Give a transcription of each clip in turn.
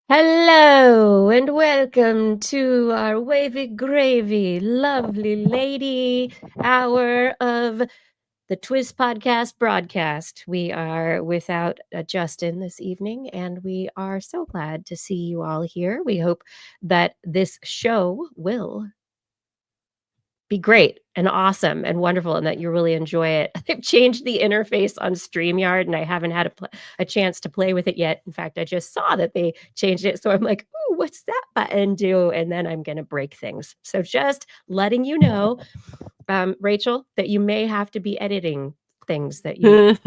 Hello and welcome to our wavy gravy, lovely lady hour of the TWIS podcast broadcast. We are without Justin this evening, and we are so glad to see you all here. We hope that this show will be great and awesome and wonderful and that you really enjoy it. They've changed the interface on StreamYard and I haven't had a chance to play with it yet. In fact, I just saw that they changed it. So I'm like, ooh, what's that button do? And then I'm going to break things. So just letting you know, Rachel, that you may have to be editing things that you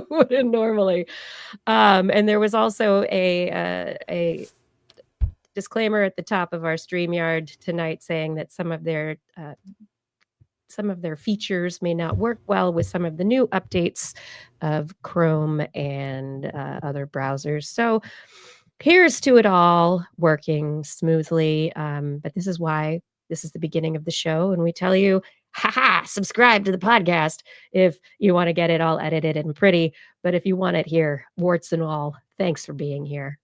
wouldn't normally. And there was also a disclaimer at the top of our StreamYard tonight saying that some of their features may not work well with some of the new updates of Chrome and other browsers. So here's to it all working smoothly. But this is why this is the beginning of the show. And we tell you, subscribe to the podcast if you want to get it all edited and pretty. But if you want it here, warts and all, thanks for being here.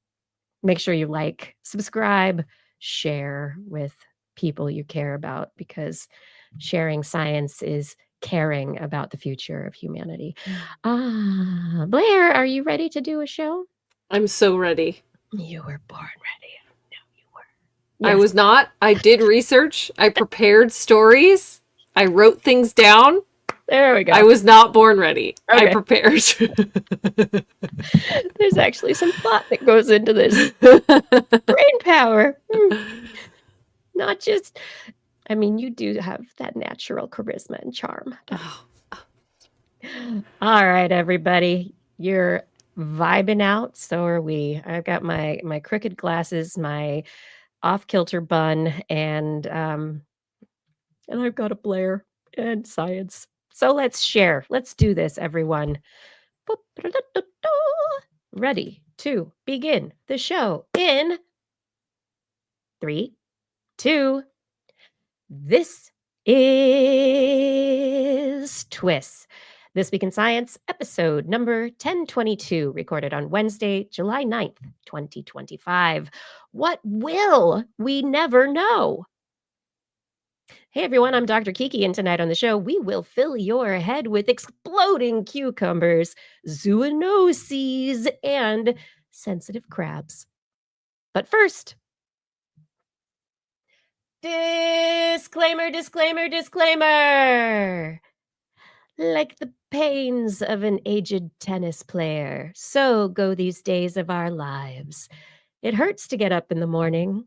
Make sure you like, subscribe, share with people you care about, because sharing science is caring about the future of humanity. Blair, are you ready to do a show? I'm so ready. You were born ready. No, you were. Yes. I was not. I did research. I prepared stories. I wrote things down. There we go. I was not born ready. Okay. I prepared. There's actually some thought that goes into this. Brain power. Not just, I mean, you do have that natural charisma and charm. Oh. All right, everybody. You're vibing out. So are we. I've got my crooked glasses, my off-kilter bun, and I've got a Blair and science. So let's share. Let's do this, everyone. Ready to begin the show in 3, 2. This is TWIS. This Week in Science, episode number 1022, recorded on Wednesday, July 9th, 2025. What will we never know? Hey everyone, I'm Dr. Kiki, and tonight on the show, we will fill your head with exploding cucumbers, zoonoses, and sensitive crabs. But first, disclaimer, disclaimer, disclaimer! Like the pains of an aged tennis player, so go these days of our lives. It hurts to get up in the morning.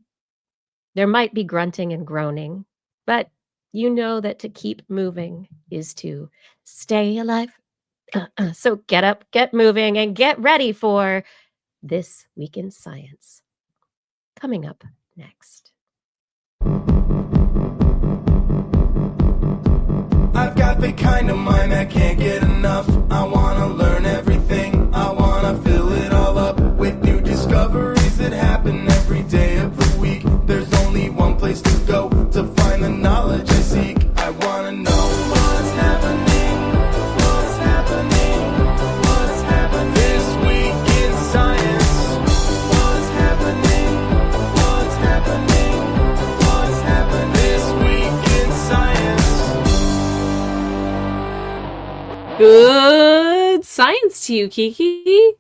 There might be grunting and groaning, but you know that to keep moving is to stay alive. So get up, get moving, and get ready for This Week in Science. Coming up next. I've got the kind of mind that can't get enough. I want to learn everything. I want to fill it all up with new discoveries that happen every day of the week. There's only one place to go to find the knowledge I seek. I want to know what's happening. What's happening? What's happening this week in science? What's happening? What's happening? What's happening this week in science? Good science to you, Kiki.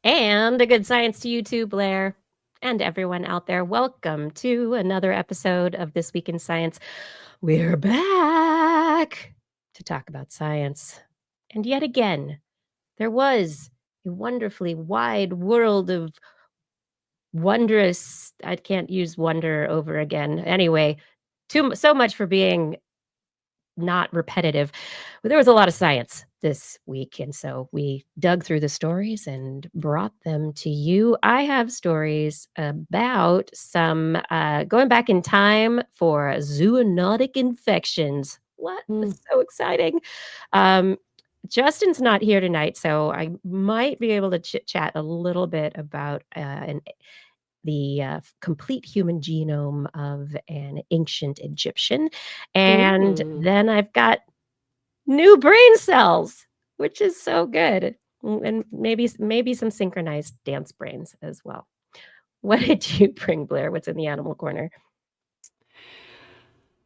And a good science to you too, Blair. And everyone out there, welcome to another episode of This Week in Science. We're back to talk about science. And yet again, there was a wonderfully wide world of wondrous, I can't use wonder over again. Anyway, so much for being not repetitive. But there was a lot of science this week, and so we dug through the stories and brought them to you. I have stories about some going back in time for zoonotic infections. What? So exciting. Justin's not here tonight, so I might be able to chit-chat a little bit about the complete human genome of an ancient Egyptian. And then I've got new brain cells, which is so good. And maybe some synchronized dance brains as well. What did you bring, Blair? What's in the animal corner?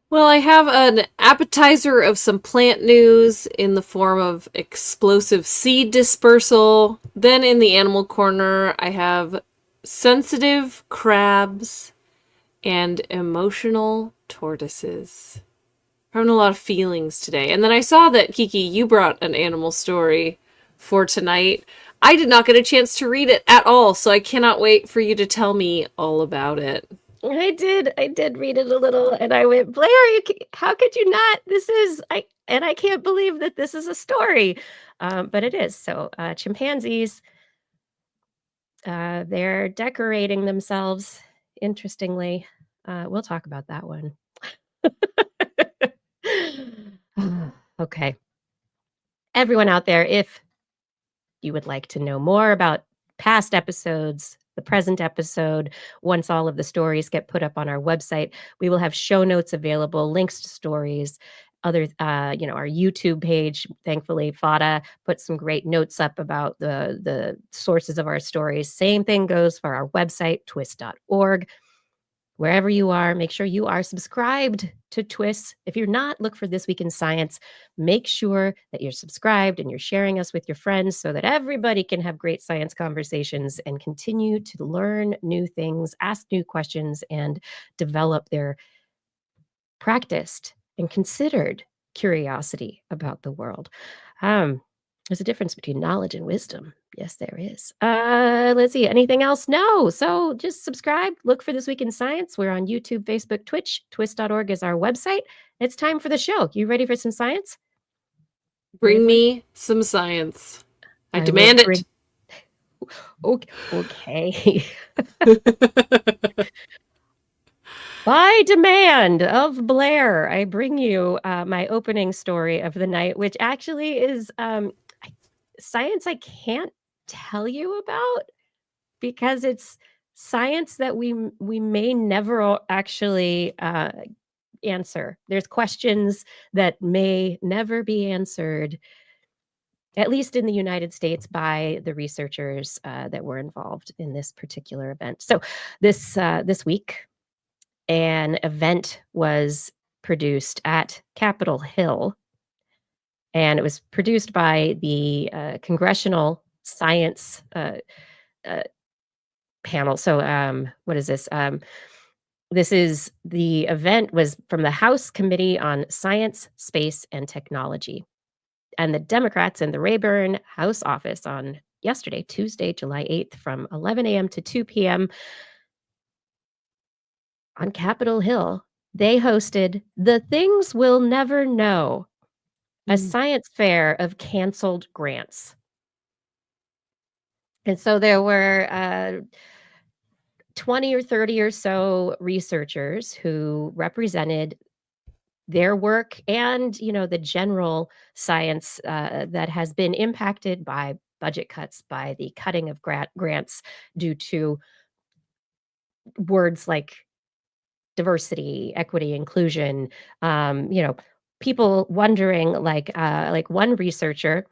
Well, I have an appetizer of some plant news in the form of explosive seed dispersal. Then in the animal corner, I have sensitive crabs and emotional tortoises. Having a lot of feelings today. And then I saw that, Kiki, you brought an animal story for tonight. I did not get a chance to read it at all, so I cannot wait for you to tell me all about it. I did read it a little, and I went, Blair, how could you not? I can't believe that this is a story, but it is. So, chimpanzees, they're decorating themselves. Interestingly, we'll talk about that one. Okay, everyone out there, if you would like to know more about past episodes, the present episode, once all of the stories get put up on our website, we will have show notes available, links to stories, other, our YouTube page. Thankfully, Fada put some great notes up about the sources of our stories. Same thing goes for our website, TWIS.org. Wherever you are, make sure you are subscribed to TWIS. If you're not, look for This Week in Science. Make sure that you're subscribed and you're sharing us with your friends so that everybody can have great science conversations and continue to learn new things, ask new questions, and develop their practiced and considered curiosity about the world. There's a difference between knowledge and wisdom. Yes, there is. Let's see. Anything else? No. So just subscribe. Look for This Week in Science. We're on YouTube, Facebook, Twitch. TWIS.org is our website. It's time for the show. You ready for some science? Bring me some science. I will demand bring- it. Okay. By demand of Blair, I bring you my opening story of the night, which actually is science I can't tell you about because it's science that we may never actually answer. There's questions that may never be answered, at least in the United States, by the researchers that were involved in this particular event. So this week, an event was produced at Capitol Hill, and it was produced by the Congressional Science Panel. So, what is this? The event was from the House Committee on Science, Space, and Technology, and the Democrats in the Rayburn House office on yesterday, Tuesday, July 8th, from 11 a.m. to 2 p.m. on Capitol Hill, they hosted The Things We'll Never Know, a science fair of canceled grants. And so there were 20 or 30 or so researchers who represented their work and, the general science that has been impacted by budget cuts, by the cutting of grants due to words like diversity, equity, inclusion, people wondering, like one researcher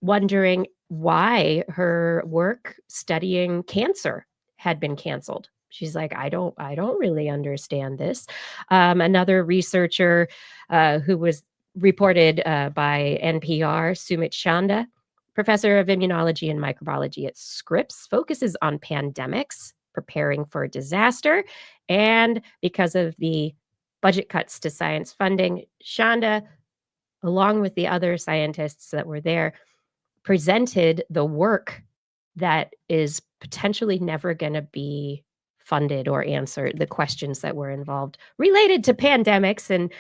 wondering why her work studying cancer had been canceled. She's like, I don't really understand this. Another researcher who was reported by NPR, Sumit Chanda, professor of immunology and microbiology at Scripps, focuses on pandemics, preparing for disaster, and because of the budget cuts to science funding, Shonda, along with the other scientists that were there, presented the work that is potentially never going to be funded or answered, the questions that were involved related to pandemics and,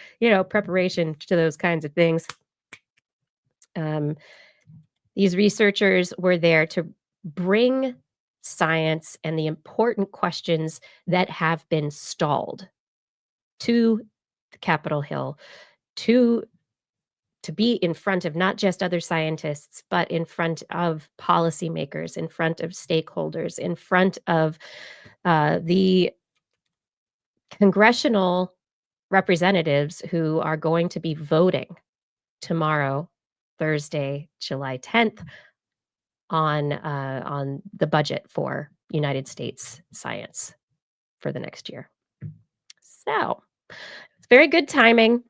preparation to those kinds of things. These researchers were there to bring science and the important questions that have been stalled to Capitol Hill, to be in front of not just other scientists, but in front of policymakers, in front of stakeholders, in front of the congressional representatives who are going to be voting tomorrow, Thursday, July 10th, on the budget for United States science for the next year. So it's very good timing.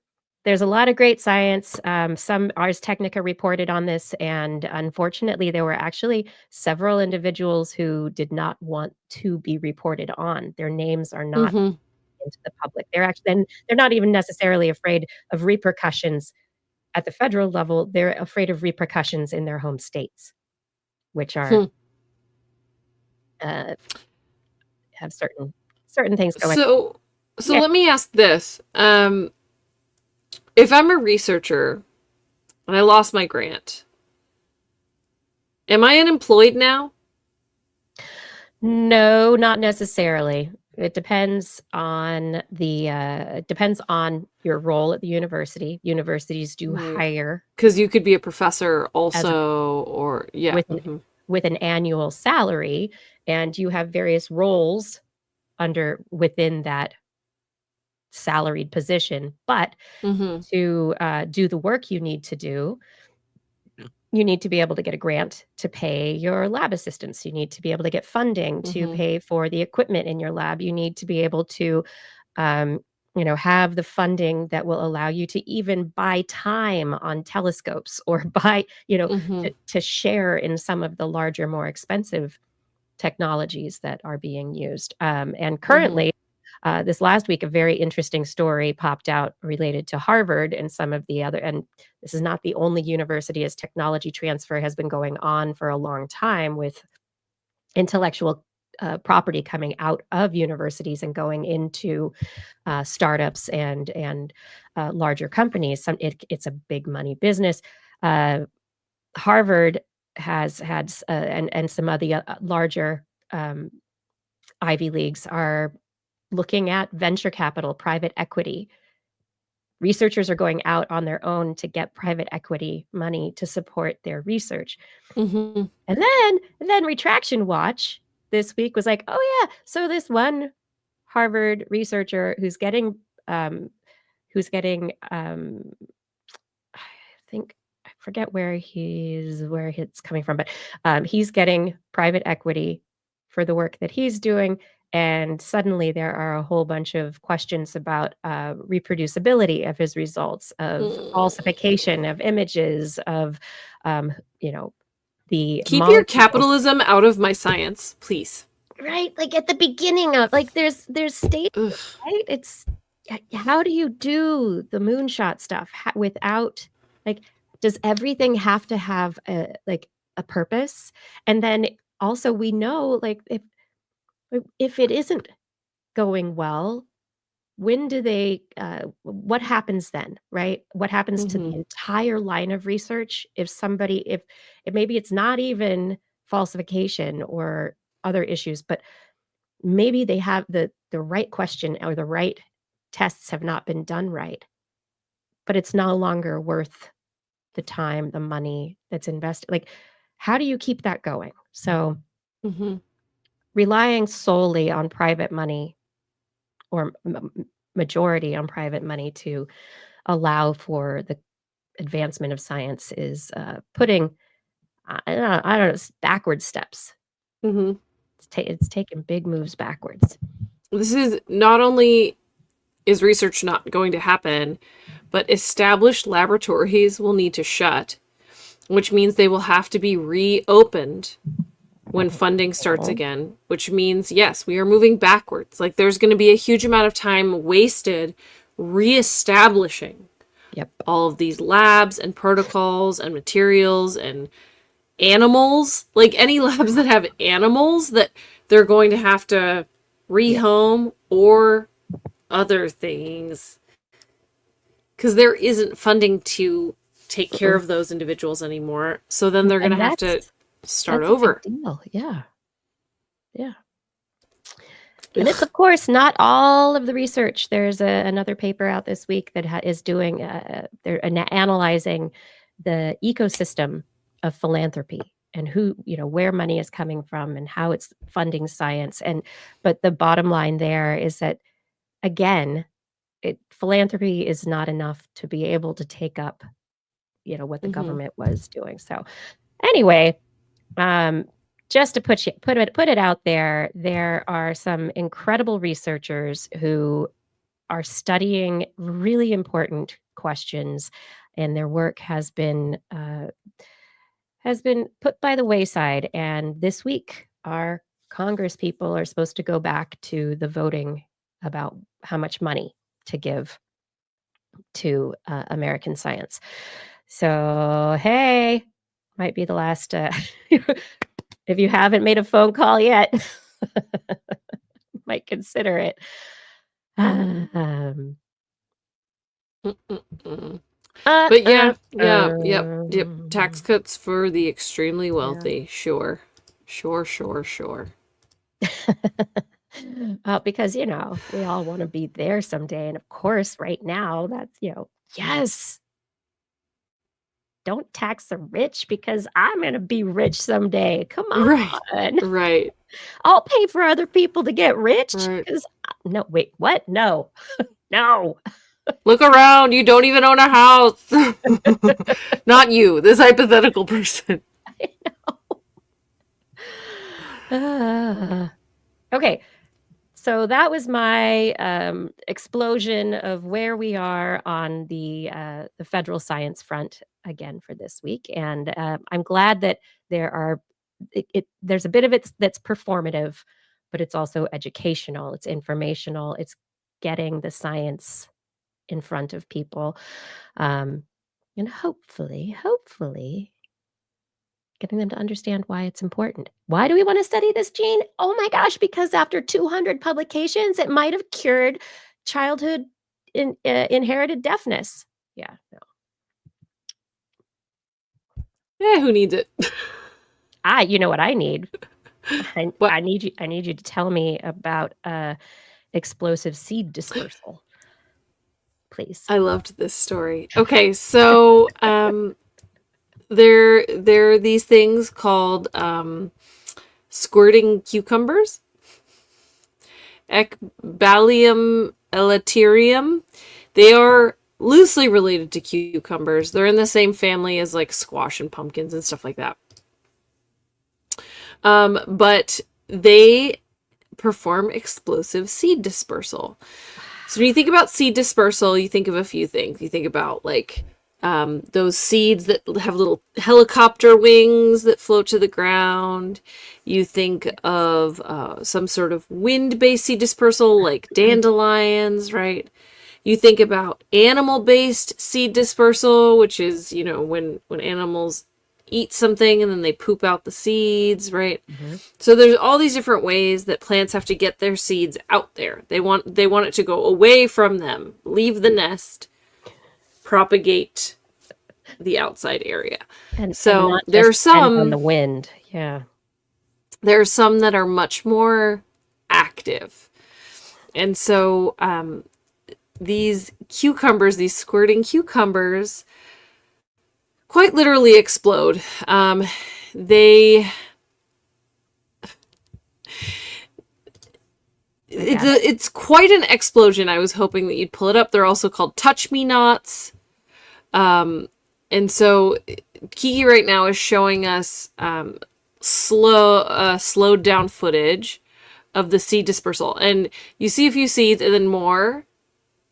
There's a lot of great science. Some Ars Technica reported on this, and unfortunately, there were actually several individuals who did not want to be reported on. Their names are not Mm-hmm. into the public. They're not even necessarily afraid of repercussions at the federal level. They're afraid of repercussions in their home states, which are uh, have certain things going. So Yeah. let me ask this. If I'm a researcher and I lost my grant, am I unemployed now? No, not necessarily. It depends on your role at the university. Universities do Right. hire Because you could be a professor as a also, or yeah. with an Mm-hmm. with an annual salary, and you have various roles within that salaried position. But Mm-hmm. to do the work you need to do, you need to be able to get a grant to pay your lab assistants. You need to be able to get funding to Mm-hmm. pay for the equipment in your lab. You need to be able to, um, have the funding that will allow you to even buy time on telescopes or buy, Mm-hmm. to share in some of the larger, more expensive technologies that are being used. And Mm-hmm. currently, this last week, a very interesting story popped out related to Harvard and some of the other, and this is not the only university, as technology transfer has been going on for a long time with intellectual property coming out of universities and going into startups and larger companies. It's a big money business. Uh, Harvard has had and some of the larger um, Ivy Leagues are looking at venture capital, private equity. Researchers are going out on their own to get private equity money to support their research. Mm-hmm. And then Retraction Watch this week was like, "Oh yeah, so this one Harvard researcher um who's getting I think I forget where it's coming from, but he's getting private equity for the work that he's doing. And suddenly there are a whole bunch of questions about reproducibility of his results, of falsification of images, of um, you know, the Keep your molecules. capitalism out of my science, please. Right, like at the beginning of like there's stages, Ugh. right? How do you do the moonshot stuff without like does everything have to have a purpose? And then also we know like if it isn't going well, when do they what happens then, right? What happens to the Mm-hmm. entire line of research if maybe it's not even falsification or other issues, but maybe they have the right question or the right tests have not been done right, but it's no longer worth the time, the money that's invested. Like, how do you keep that going? So, Mm-hmm. relying solely on private money or majority on private money to allow for the advancement of science is putting, I don't know, backward steps. Mm-hmm. It's taking big moves backwards. This is not only is research not going to happen, but established laboratories will need to shut, which means they will have to be reopened when funding starts Oh, again, which means, yes, we are moving backwards. Like, there's going to be a huge amount of time wasted reestablishing yep. all of these labs and protocols and materials and animals. Like, any labs that have animals that they're going to have to Yeah. rehome or other things because there isn't funding to take care Mm-mm. of those individuals anymore. So then they're going to And have to start that's a big over. deal. Yeah. Yeah. And it's, of course, not all of the research. There's another paper out this week that is doing, they're analyzing the ecosystem of philanthropy and where money is coming from and how it's funding science. But the bottom line there is that, again, philanthropy is not enough to be able to take up, what the Mm-hmm. government was doing. So anyway, um, just to put it out there are some incredible researchers who are studying really important questions, and their work has been put by the wayside. And this week, our Congress people are supposed to go back to the voting about how much money to give to American science. So, hey, might be the last. If you haven't made a phone call yet, might consider it. But yeah, yep. Tax cuts for the extremely wealthy. Yeah. Sure. Because, we all want to be there someday. And of course, right now, that's, yes. Don't tax the rich because I'm going to be rich someday. Come on. Right. I'll pay for other people to get rich. Because, no, wait, what? No. No. Look around. You don't even own a house. Not you, this hypothetical person. I know. Okay. So that was my explosion of where we are on the federal science front again for this week. And I'm glad that there's a bit of it that's performative, but it's also educational, it's informational, it's getting the science in front of people. And hopefully getting them to understand why it's important. Why do we want to study this gene? Oh my gosh, because after 200 publications, it might have cured childhood inherited deafness. Yeah, no. Who needs it? You know what I need? I need you to tell me about explosive seed dispersal. Please. I loved this story. Okay, so there are these things called squirting cucumbers. Ecbalium elaterium. They are loosely related to cucumbers. They're in the same family as like squash and pumpkins and stuff like that. But they perform explosive seed dispersal. So when you think about seed dispersal, you think of a few things. You think about like those seeds that have little helicopter wings that float to the ground. You think of some sort of wind-based seed dispersal like dandelions, right? You think about animal-based seed dispersal, which is, when animals eat something and then they poop out the seeds, right? Mm-hmm. So there's all these different ways that plants have to get their seeds out there. They want it to go away from them, leave the nest, propagate the outside area. And so there are some on the wind. Yeah. There are some that are much more active. And so these cucumbers, these squirting cucumbers, quite literally explode. It's quite an explosion. I was hoping that you'd pull it up. They're also called touch-me-nots. And so Kiki right now is showing us slowed down footage of the seed dispersal. And you see a few seeds and then more,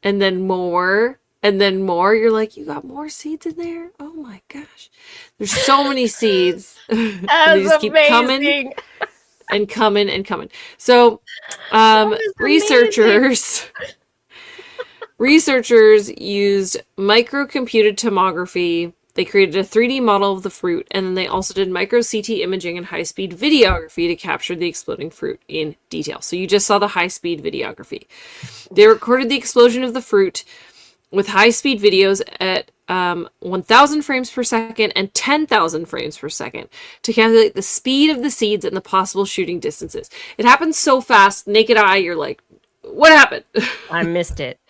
and then more, and then more. You're like, you got more seeds in there? Oh my gosh. There's so many seeds. That was just keep amazing. coming and coming. So researchers used microcomputed tomography. They created a 3D model of the fruit, and then they also did micro CT imaging and high-speed videography to capture the exploding fruit in detail. So you just saw the high-speed videography. They recorded the explosion of the fruit with high-speed videos at 1,000 frames per second and 10,000 frames per second to calculate the speed of the seeds and the possible shooting distances. It happened so fast, naked eye, you're like, what happened? I missed it.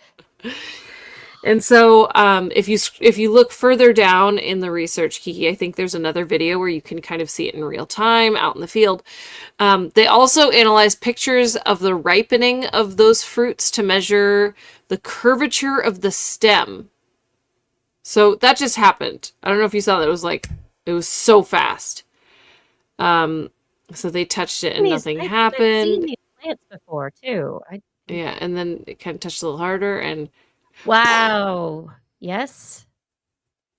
And so if you look further down in the research, Kiki, I think there's another video where you can kind of see it in real time out in the field. They also analyzed pictures of the ripening of those fruits to measure the curvature of the stem. So that just happened. I don't know if you saw that. It was so fast. So they touched it and nothing I've seen happened. these plants before too. Yeah, and then it kind of touched a little harder, and Wow. Yes.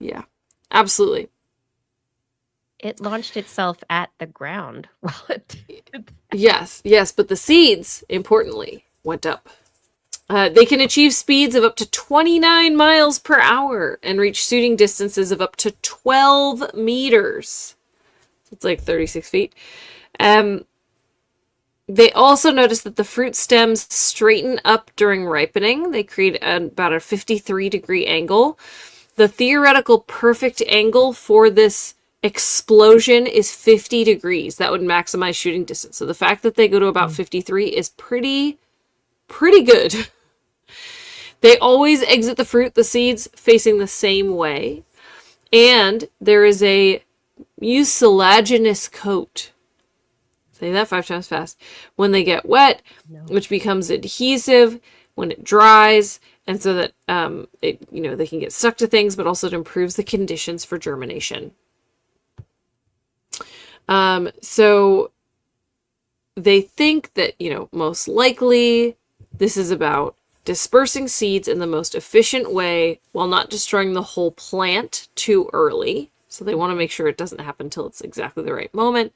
yeah, absolutely. It launched itself at the ground. Well, it did. Yes, but the seeds, importantly, went up. They can achieve speeds of up to 29 miles per hour and reach shooting distances of up to 12 meters. It's like 36 feet. They also noticed that the fruit stems straighten up during ripening. They create about a 53-degree angle. The theoretical perfect angle for this explosion is 50 degrees. That would maximize shooting distance. So the fact that they go to about 53 is pretty good. They always exit the seeds facing the same way. And there is a mucilaginous coat. Say that 5 times fast. When they get wet, which becomes adhesive when it dries, and so that they can get stuck to things, but also it improves the conditions for germination. So they think that, most likely this is about dispersing seeds in the most efficient way while not destroying the whole plant too early. So they want to make sure it doesn't happen until it's exactly the right moment.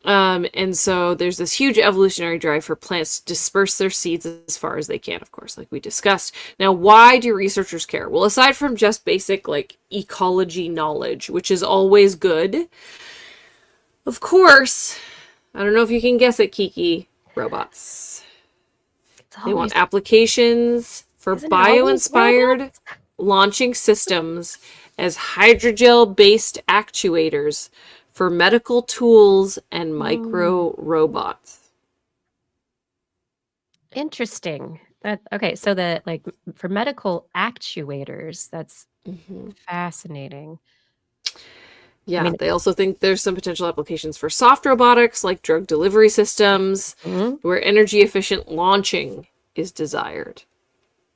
And so there's this huge evolutionary drive for plants to disperse their seeds as far as they can, of course, like we discussed. Now, why do researchers care? Well, aside from just basic ecology knowledge, which is always good, of course, I don't know if you can guess it, Kiki, robots. They want applications for bio-inspired launching systems as hydrogel-based actuators for medical tools and micro robots. Interesting. So for medical actuators, that's fascinating. Yeah, they also think there's some potential applications for soft robotics like drug delivery systems where energy efficient launching is desired.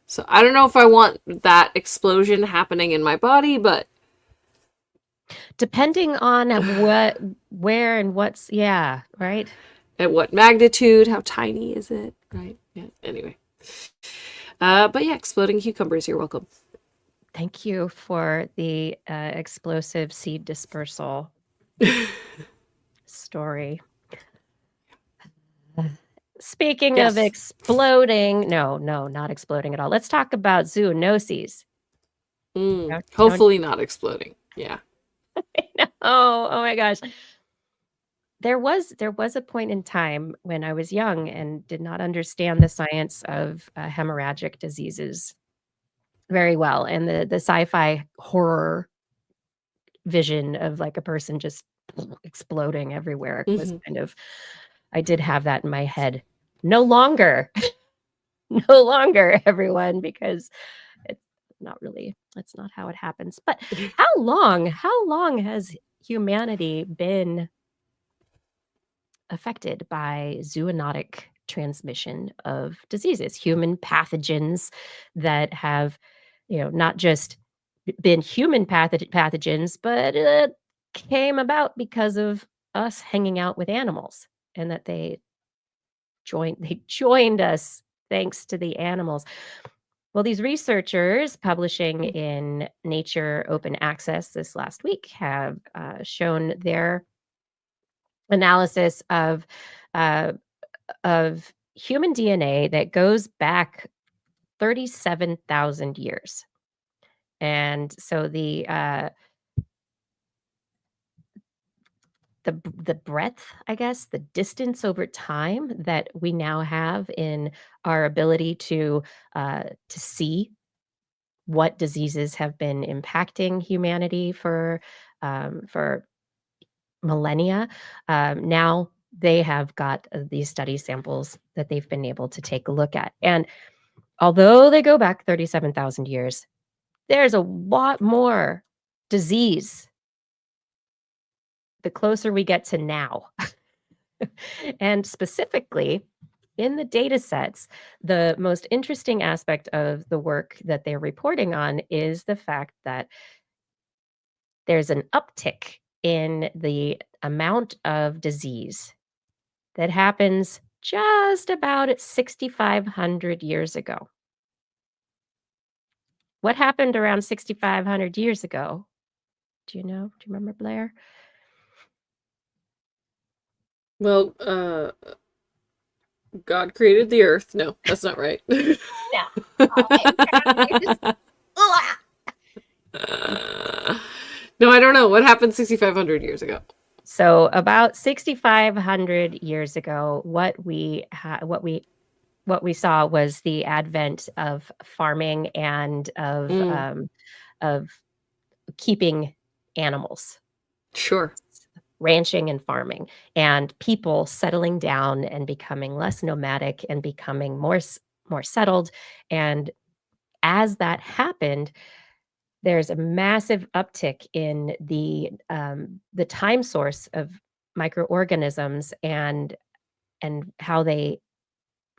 So I don't know if I want that explosion happening in my body, but depending on where and what's, yeah, right? At what magnitude? How tiny is it? Right? Yeah. Anyway. But yeah, exploding cucumbers. You're welcome. Thank you for the explosive seed dispersal story. Speaking of exploding, no, not exploding at all. Let's talk about zoonoses. Hopefully not exploding. Yeah. Oh my gosh. There was a point in time when I was young and did not understand the science of hemorrhagic diseases very well, and the sci-fi horror vision of a person just exploding everywhere was kind of, I did have that in my head. No longer, no longer, everyone, because it's that's not how it happens. But how long has humanity been affected by zoonotic transmission of diseases, human pathogens that have, not just been human pathogens, but came about because of us hanging out with animals, and that they joined us thanks to the animals. Well, these researchers publishing in Nature Open Access this last week have shown their analysis uh, of human DNA that goes back 37,000 years. And so the breadth, I guess, the distance over time that we now have in our ability to see what diseases have been impacting humanity for millennia. Now they have got these study samples that they've been able to take a look at. And although they go back 37,000 years, there's a lot more disease the closer we get to now. And specifically, in the data sets, the most interesting aspect of the work that they're reporting on is the fact that there's an uptick in the amount of disease that happens just about at 6,500 years ago. What happened around 6,500 years ago? Do you know? Do you remember, Blair? Well, God created the earth. No, that's not right. Yeah. No, I don't know. What happened 6,500 years ago? So about 6,500 years ago, what we saw was the advent of farming and of keeping animals, Sure. ranching and farming, and people settling down and becoming less nomadic and becoming more settled. And as that happened, there's a massive uptick in the time source of microorganisms and how they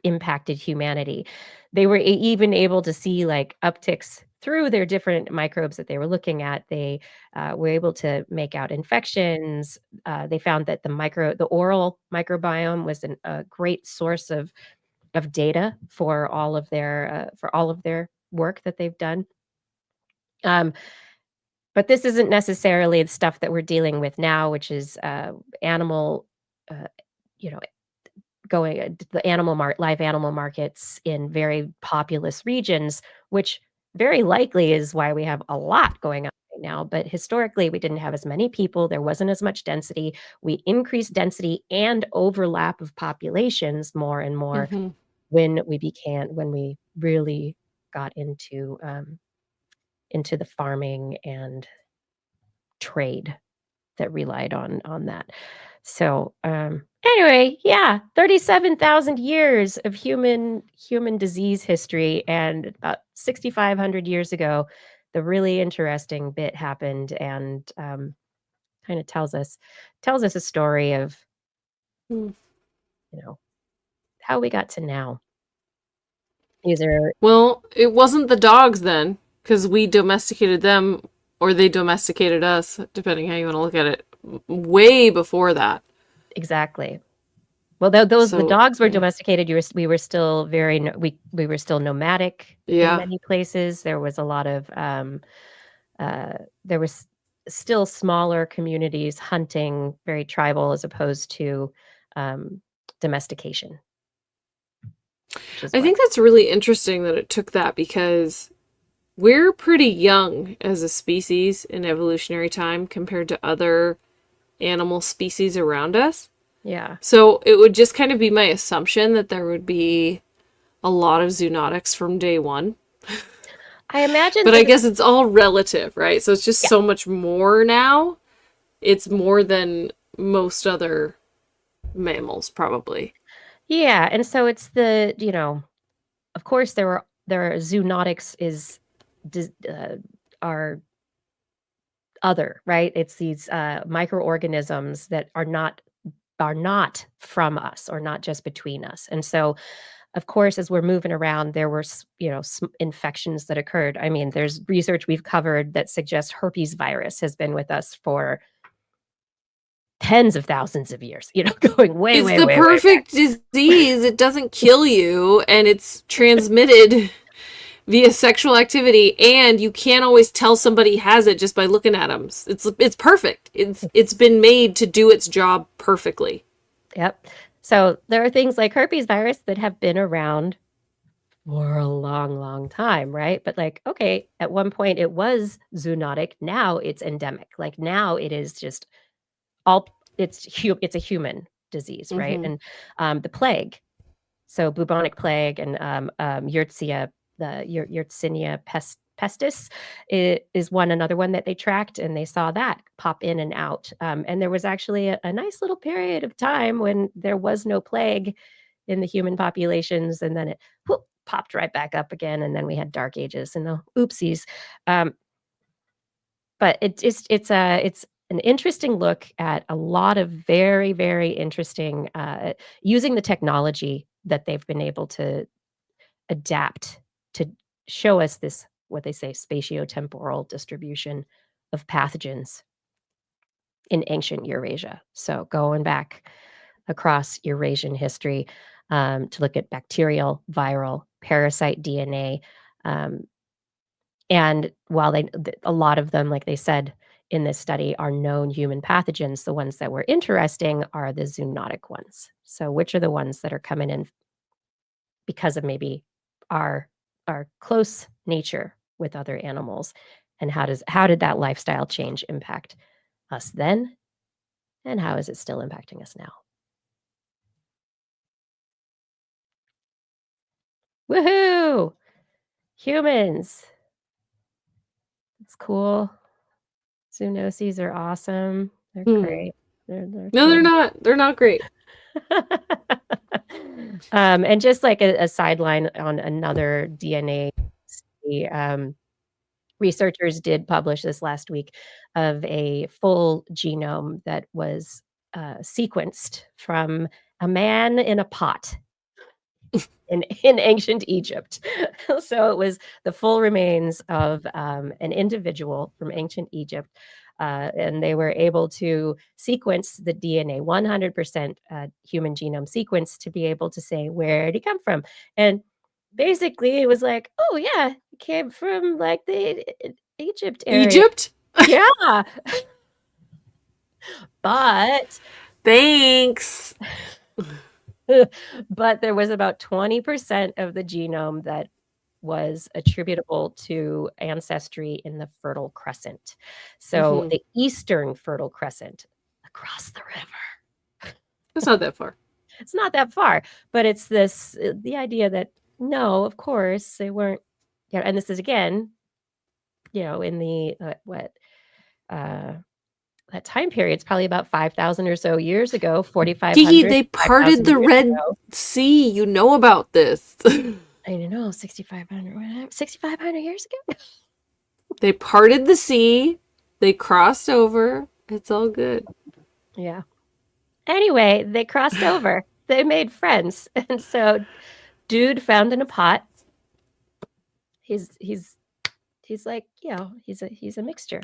impacted humanity. They were even able to see like upticks through their different microbes that they were looking at. They were able to make out infections. They found that the oral microbiome was a great source of data for all of their work that they've done. Um, but this isn't necessarily the stuff that we're dealing with now, which is animal, uh, you know, going the live animal markets in very populous regions, which very likely is why we have a lot going on right now. But historically, we didn't have as many people. There wasn't as much density. We increased density and overlap of populations more and more Mm-hmm. when we really got into the farming and trade that relied on that. So, anyway, yeah, 37,000 years of human disease history, and about 6,500 years ago, the really interesting bit happened, and kind of tells us a story of Mm. you know how we got to now. These are Well, it wasn't the dogs then, because we domesticated them, or they domesticated us, depending how you want to look at it, way before that. exactly. Well, the So, dogs were yeah. domesticated. We were still very we were still nomadic in Yeah. many places. There was a lot of uh, there was still smaller communities hunting, very tribal, as opposed to um, domestication, which is I why. think that's really interesting that it took that because we're pretty young as a species in evolutionary time compared to other animal species around us. Yeah, So it would just kind of be my assumption that there would be a lot of zoonotics from day one. I imagine But I that. guess it's all relative, right? So it's just Yeah, so much more now. It's more than most other mammals, probably. yeah, and so it's of course there are zoonotics are other, right? It's these microorganisms that are not from us or not just between us. And so, of course, as we're moving around, there were infections that occurred. I mean, there's research we've covered that suggests herpes virus has been with us for tens of thousands of years, going way, It's way, the way, way back. perfect disease. It doesn't kill you, and it's transmitted via sexual activity, and you can't always tell somebody has it just by looking at them. It's perfect. It's been made to do its job perfectly. Yep. So there are things like herpes virus that have been around for a long, long time, right? But like, okay, at one point it was zoonotic. Now it's endemic. Like now it is just all it's a human disease, right? Mm-hmm. And the plague, so bubonic plague and Yersinia pestis is another one that they tracked, and they saw that pop in and out. And there was actually a nice little period of time when there was no plague in the human populations, and then it whoop, popped right back up again, and then we had dark ages and the oopsies. Um, but it's an interesting look at a lot of very, very interesting, using the technology that they've been able to adapt to show us this, what they say, spatiotemporal distribution of pathogens. in ancient Eurasia. So going back across Eurasian history to look at bacterial, viral, parasite DNA. Um, and while a lot of them, like they said in this study, are known human pathogens, the ones that were interesting are the zoonotic ones. So which are the ones that are coming in because of maybe our close nature with other animals, and how did that lifestyle change impact us then, and how is it still impacting us now? Woohoo! Humans. It's cool. Zoonoses are awesome. They're great. They're No, they're cool. not. They're not great. And just like a sideline on another DNA study, researchers did publish this last week of a full genome that was sequenced from a man in a pot in ancient Egypt. So it was the full remains of an individual from ancient Egypt. And they were able to sequence the DNA, 100% human genome sequence, to be able to say, where did he come from? And basically, it was like, oh, yeah, he came from like the Egypt area. Egypt? Yeah. But Thanks. but there was about 20% of the genome that was attributable to ancestry in the Fertile Crescent. So the Eastern Fertile Crescent across the river. That's not that far. It's not that far, but it's this the idea that no, of course they weren't. Yeah, and this is again, in the that time period. It's probably about 5,000 or so years ago, 4,500. Gigi, they parted the Red Sea. You know about this. I don't know, 6,500 years ago. They parted the sea. They crossed over. It's all good. Yeah. Anyway, they crossed over. They made friends. And so dude found in a pot. He's like, he's a mixture.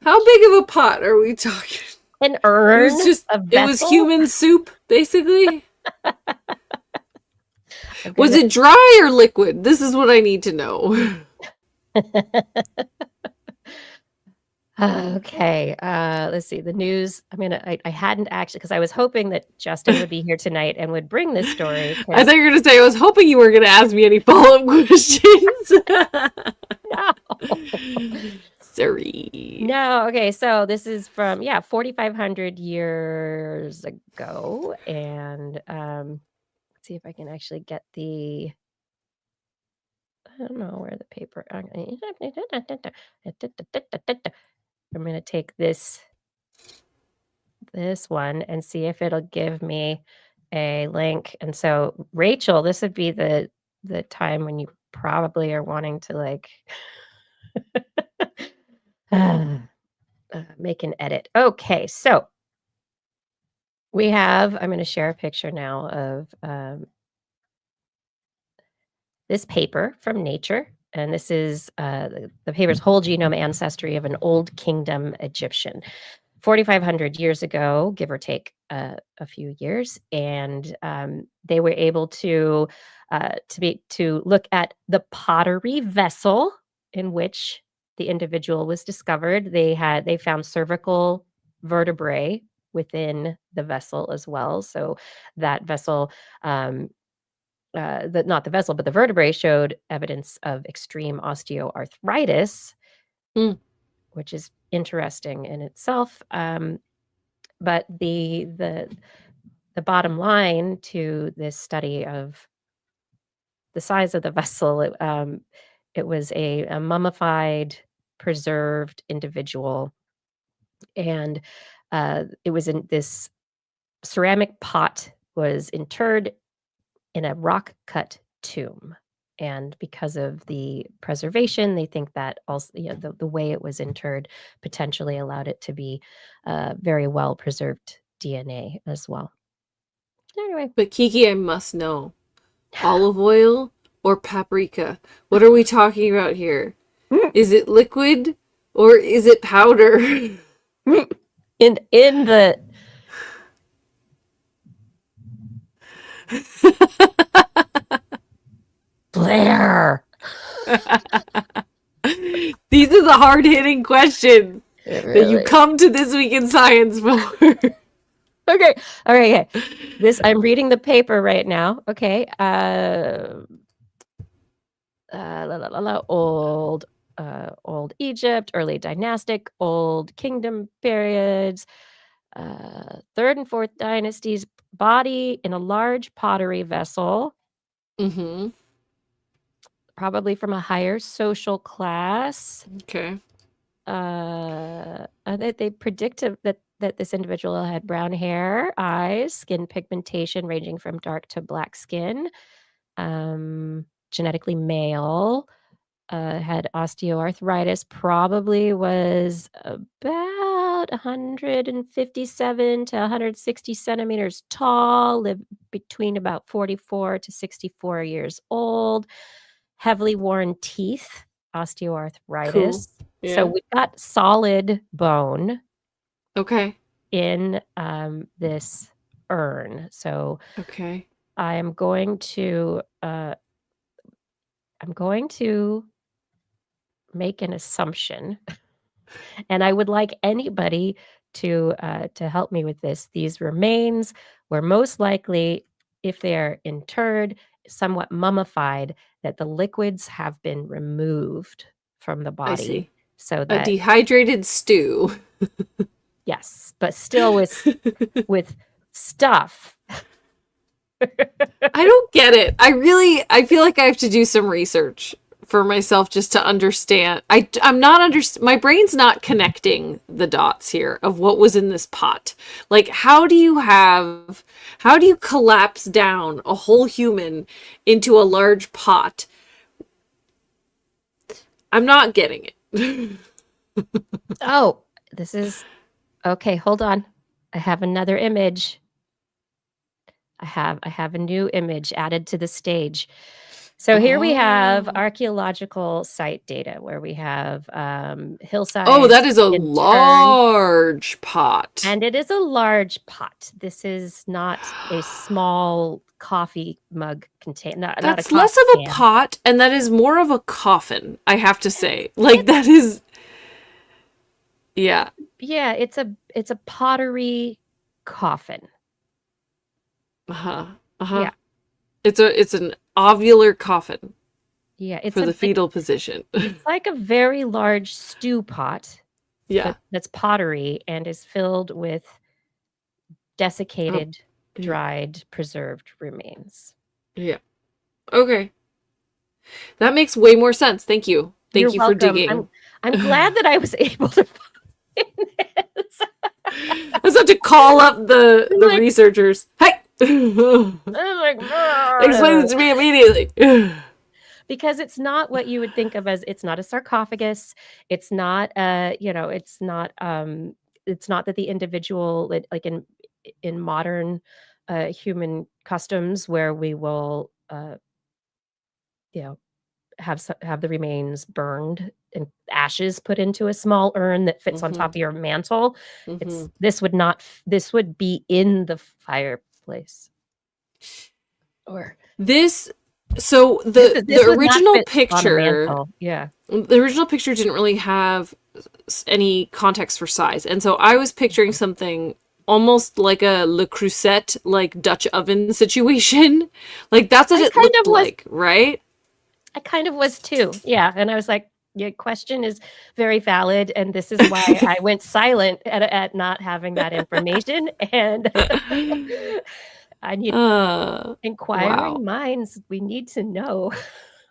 How big of a pot are we talking? An urn. It was human soup, basically. Was it dry or liquid? This is what I need to know. Okay. Let's see. The news. I hadn't actually, because I was hoping that Justin would be here tonight and would bring this story. I thought you were going to say, I was hoping you were going to ask me any follow-up questions. No. Sorry. No. Okay. So this is from 4,500 years ago, and let's see if I can actually get the. I don't know where the paper. I'm going to take this one and see if it'll give me a link. And so, Rachel, this would be the time when you probably are wanting to like make an edit. Okay, so we have. I'm going to share a picture now of this paper from Nature. And this is the paper's whole genome ancestry of an old kingdom Egyptian, 4,500 years ago, give or take a few years. And they were able to look at the pottery vessel in which the individual was discovered. They found cervical vertebrae within the vessel as well. So that vessel. Not the vessel, but the vertebrae showed evidence of extreme osteoarthritis, which is interesting in itself. But the bottom line to this study of the size of the vessel, it was a mummified, preserved individual, and it was in this ceramic pot was interred in a rock-cut tomb. And because of the preservation, they think that also, the way it was interred potentially allowed it to be very well-preserved DNA as well. Anyway. But Kiki, I must know, olive oil or paprika? What are we talking about here? Is it liquid or is it powder? in the Blair. These are the hard-hitting questions that you Really. come to This Week in Science for. Okay. All right. Okay. This I'm reading the paper right now. Okay. Old Egypt, early dynastic, old kingdom periods, third and fourth dynasties, body in a large pottery vessel, Mm-hmm. probably from a higher social class. Okay. They predict that this individual had brown hair, eyes, skin pigmentation ranging from dark to black skin, genetically male, had osteoarthritis, probably was about 157 to 160 centimeters tall, lived between about 44 to 64 years old, heavily worn teeth, osteoarthritis. Cool. So Yeah. we've got solid bone Okay. in this urn. So Okay. I'm going to make an assumption, and I would like anybody to help me with this. These remains were most likely, if they are interred, somewhat mummified, that the liquids have been removed from the I body, see. so A that dehydrated stew. yes, but still with stuff. I don't get it. I feel like I have to do some research for myself just to understand. I'm not my brain's not connecting the dots here of what was in this pot. Like how do you collapse down a whole human into a large pot? I'm not getting it. Oh, this is okay. Hold on, I have another image. I have a new image added to the stage. So here we have Oh. archaeological site data where we have Oh, hillsides that is a in turn, large pot. and it is a large pot. This is not a small coffee mug contain, not a That's coffee less of a can. pot and that is more of a coffin, I have to say. Like that is yeah. Yeah, it's a pottery coffin. Uh-huh. Uh-huh. Yeah, It's an ovular coffin yeah. for the fetal position. It's like a very large stew pot. Yeah. That's pottery and is filled with desiccated, Yeah. dried, preserved remains. Yeah. Okay. That makes way more sense. Thank you. You're Thank you for welcome. digging. I'm glad that I was able to find this. I just have to call up the Like, researchers. Hey! I was like, Explain this to me immediately. because it's not what you would think of as, it's not a sarcophagus. It's not it's not that the individual, like in modern human customs where we will you know have the remains burned and ashes put into a small urn that fits on top of your mantle. Mhm. This would be in the fireplace. Or So the this would not original fit on a picture, mantle. Yeah. the original picture didn't really have any context for size, and so I was picturing something almost like a Le Creuset, like Dutch oven situation. Like that's what I it kind looked of was like, right? I kind of was too. Yeah. And I was like, your question is very valid. And this is why I went silent at not having that information. And I need Wow. inquiring minds. We need to know.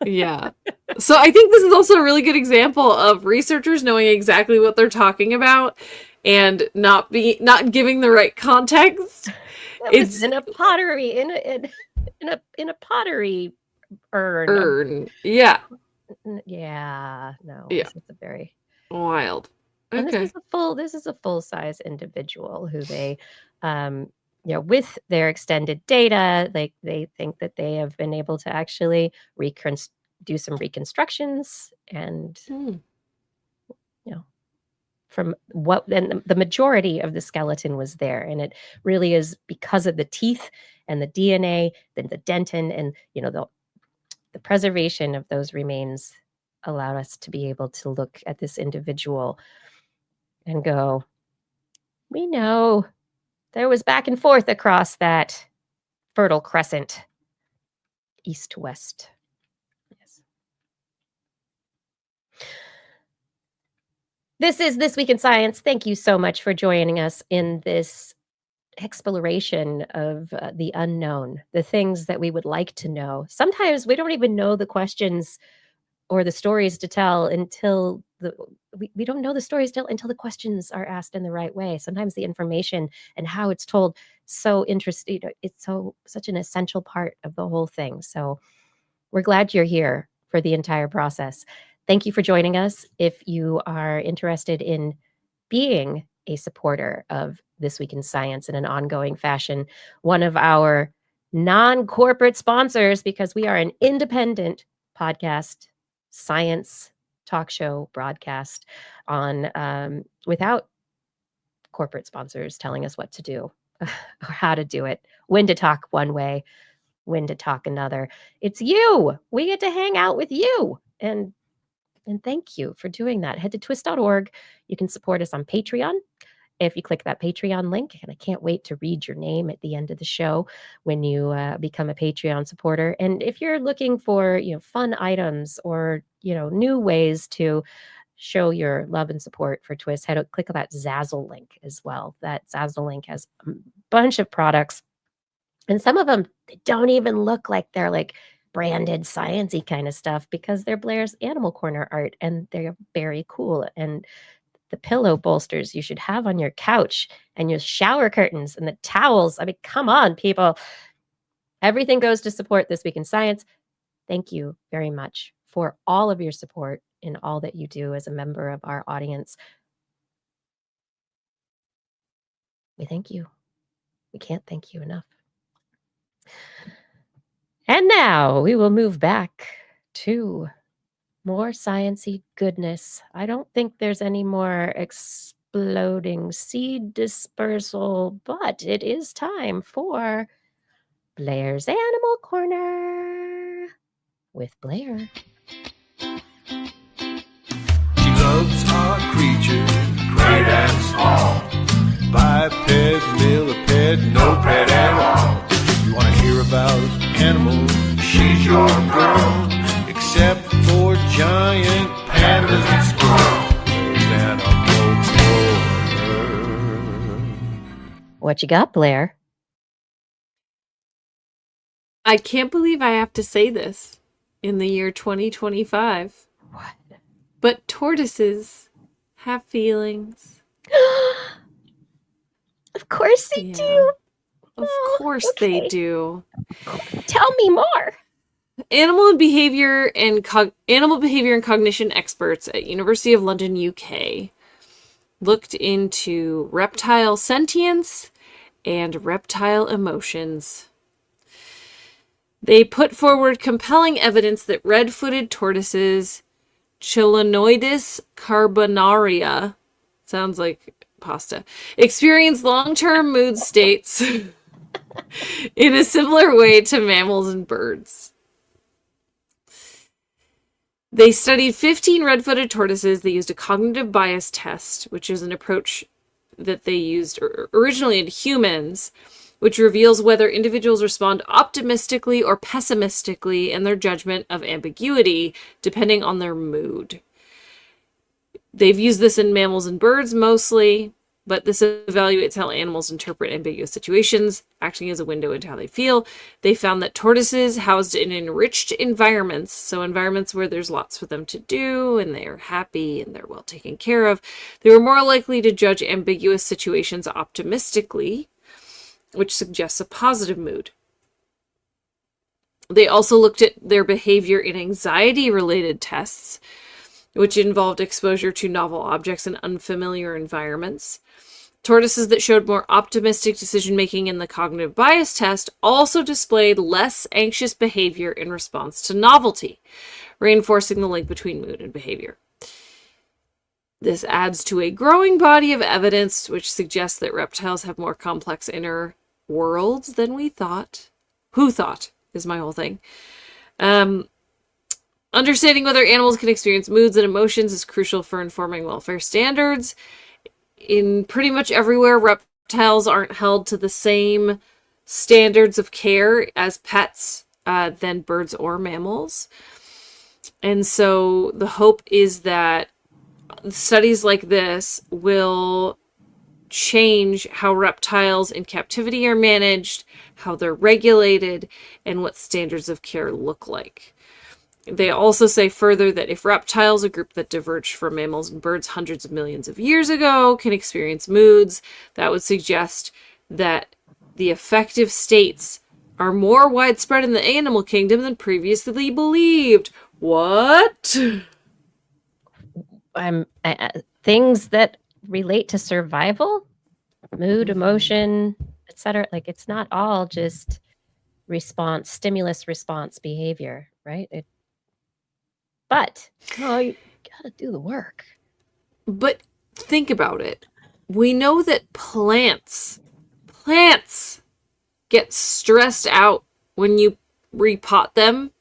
Yeah. So I think this is also a really good example of researchers knowing exactly what they're talking about and not giving the right context. That was in a pottery, in a pottery urn. Urn. Yeah. Yeah, no, Yeah. this is a very Wild. and Okay. this is a full size individual who they with their extended data, like they think that they have been able to actually do some reconstructions and Hmm. you know from what, and the majority of the skeleton was there. And it really is because of the teeth and the DNA, then the dentin, and the preservation of those remains allowed us to be able to look at this individual and go, we know there was back and forth across that fertile crescent, east to west. Yes. This is This Week in Science. Thank you so much for joining us in this exploration of the unknown, the things that we would like to know. Sometimes we don't even know the questions or the stories to tell until we don't know the stories until the questions are asked in the right way. Sometimes the information and how it's told, so interesting. It's such an essential part of the whole thing. So we're glad you're here for the entire process. Thank you for joining us. If you are interested in being a supporter of This Week in Science in an ongoing fashion, one of our non-corporate sponsors, because we are an independent podcast, science talk show broadcast on without corporate sponsors telling us what to do or how to do it, when to talk one way, when to talk another. It's you. We get to hang out with you. And thank you for doing that. Head to twis.org. You can support us on Patreon. If you click that Patreon link, and I can't wait to read your name at the end of the show when you become a Patreon supporter. And if you're looking for, fun items or, new ways to show your love and support for TWIS, click on that Zazzle link as well. That Zazzle link has a bunch of products, and some of them, they don't even look like they're like branded science-y kind of stuff, because they're Blair's Animal Corner art, and they're very cool. And the pillow bolsters you should have on your couch, and your shower curtains, and the towels. I mean, come on, people. Everything goes to support This Week in Science. Thank you very much for all of your support in all that you do as a member of our audience. We thank you. We can't thank you enough. And now we will move back to more science-y goodness. I don't think there's any more exploding seed dispersal, but it is time for Blair's Animal Corner with Blair. She loves our creatures, great and small. Biped, millipede, no pet at all. If you want to hear about animals, she's your girl. Except for giant pandas and squirrels, there's Animal Corner. What you got, Blair? I can't believe I have to say this in the year 2025. What? But tortoises have feelings. Of course they do. Of course they do. Tell me more. Animal behavior and cognition experts at University of London, UK, looked into reptile sentience and reptile emotions. They put forward compelling evidence that red-footed tortoises, Chelonoidis carbonaria, sounds like pasta, experience long-term mood states in a similar way to mammals and birds. They studied 15 red-footed tortoises. They used a cognitive bias test, which is an approach that they used originally in humans, which reveals whether individuals respond optimistically or pessimistically in their judgment of ambiguity, depending on their mood. They've used this in mammals and birds mostly, but this evaluates how animals interpret ambiguous situations, acting as a window into how they feel. They found that tortoises housed in enriched environments, so environments where there's lots for them to do and they are happy and they're well taken care of, they were more likely to judge ambiguous situations optimistically, which suggests a positive mood. They also looked at their behavior in anxiety-related tests, which involved exposure to novel objects and unfamiliar environments. Tortoises that showed more optimistic decision-making in the cognitive bias test also displayed less anxious behavior in response to novelty, reinforcing the link between mood and behavior. This adds to a growing body of evidence which suggests that reptiles have more complex inner worlds than we thought. Who thought is my whole thing. Understanding whether animals can experience moods and emotions is crucial for informing welfare standards. In pretty much everywhere, reptiles aren't held to the same standards of care as pets than birds or mammals. And so the hope is that studies like this will change how reptiles in captivity are managed, how they're regulated, and what standards of care look like. They also say further that if reptiles, a group that diverged from mammals and birds hundreds of millions of years ago, can experience moods, that would suggest that the affective states are more widespread in the animal kingdom than previously believed. What? Things that relate to survival, mood, emotion, etc. Like, it's not all just stimulus response behavior, right? But you gotta do the work. But think about it. We know that plants get stressed out when you repot them.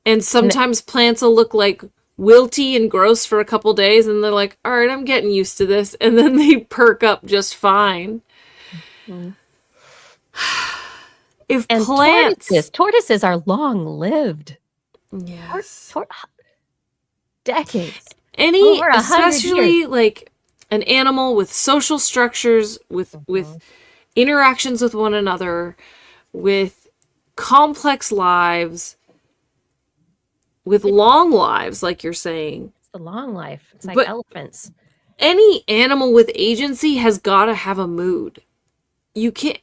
And sometimes plants will look like wilty and gross for a couple days, and they're like, all right, I'm getting used to this. And then they perk up just fine. Mm-hmm. If and plants... Tortoises are long-lived. Yes. Decades. Especially like an animal with social structures, with interactions with one another, with complex lives, with long lives, like you're saying. It's the long life. It's like elephants. Any animal with agency has got to have a mood. You can't...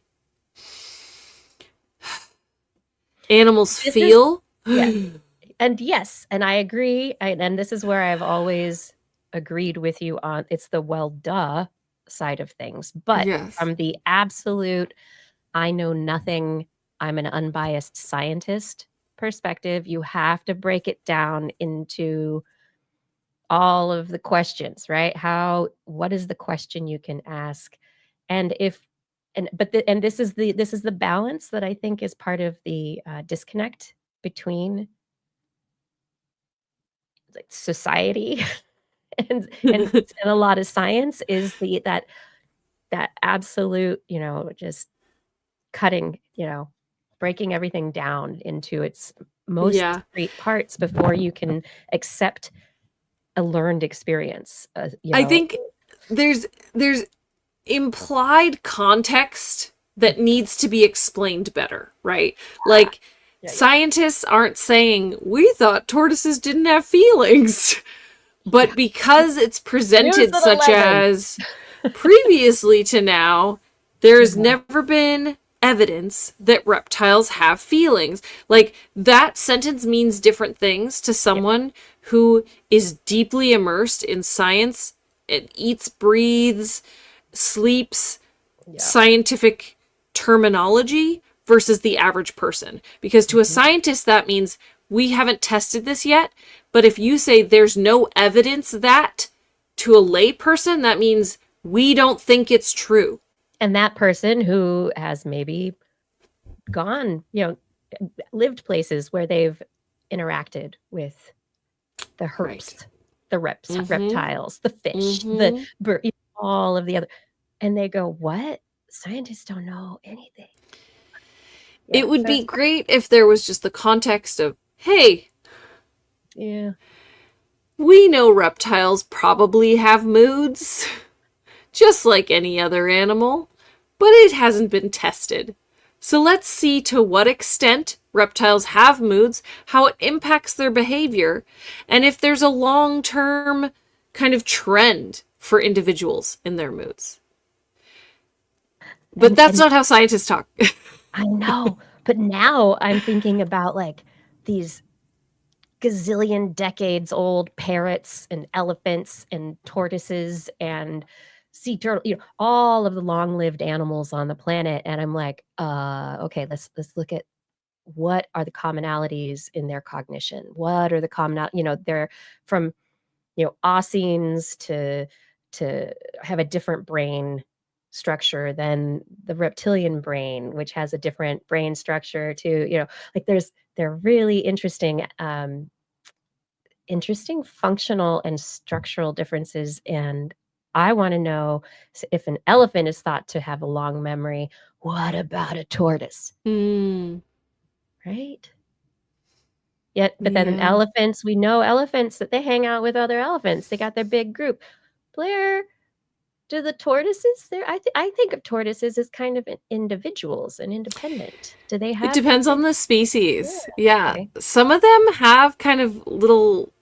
Animals feel... And yes, and I agree. And this is where I've always agreed with you on, it's the well, duh side of things. But from the absolute, I know nothing, I'm an unbiased scientist perspective, you have to break it down into all of the questions, right? What is the question you can ask? And this is the balance that I think is part of the disconnect between like society and a lot of science, is that absolute, just cutting, breaking everything down into its most discrete parts before you can accept a learned experience. I think there's implied context that needs to be explained better, right? Like, scientists aren't saying, we thought tortoises didn't have feelings. But because it's presented such as previously to now, there's never been evidence that reptiles have feelings. Like, that sentence means different things to someone who is deeply immersed in science and eats, breathes, sleeps scientific terminology versus the average person. Because to a scientist, that means we haven't tested this yet. But if you say there's no evidence that, to a lay person, that means we don't think it's true. And that person who has maybe gone, lived places where they've interacted with the herps, the reptiles, the fish, the bird, all of the other, and they go, what? Scientists don't know anything. It would be great if there was just the context of, hey, we know reptiles probably have moods, just like any other animal, but it hasn't been tested. So let's see to what extent reptiles have moods, how it impacts their behavior, and if there's a long-term kind of trend for individuals in their moods. But that's not how scientists talk. I know, but now I'm thinking about like these gazillion decades old parrots and elephants and tortoises and sea turtle, all of the long-lived animals on the planet, and I'm like, okay, let's look at what are the commonalities in their cognition. What are the they're from Aussians to have a different brain structure than the reptilian brain, which has a different brain structure too. Like they're really interesting functional and structural differences. And I want to know, if an elephant is thought to have a long memory, what about a tortoise? Right? But then Yeah. elephants, we know elephants that they hang out with other elephants. They got their big group. Blair, do the tortoises there? I think of tortoises as kind of individuals and independent. Do they It have? depends on the species. Yeah. Okay. Some of them have kind of little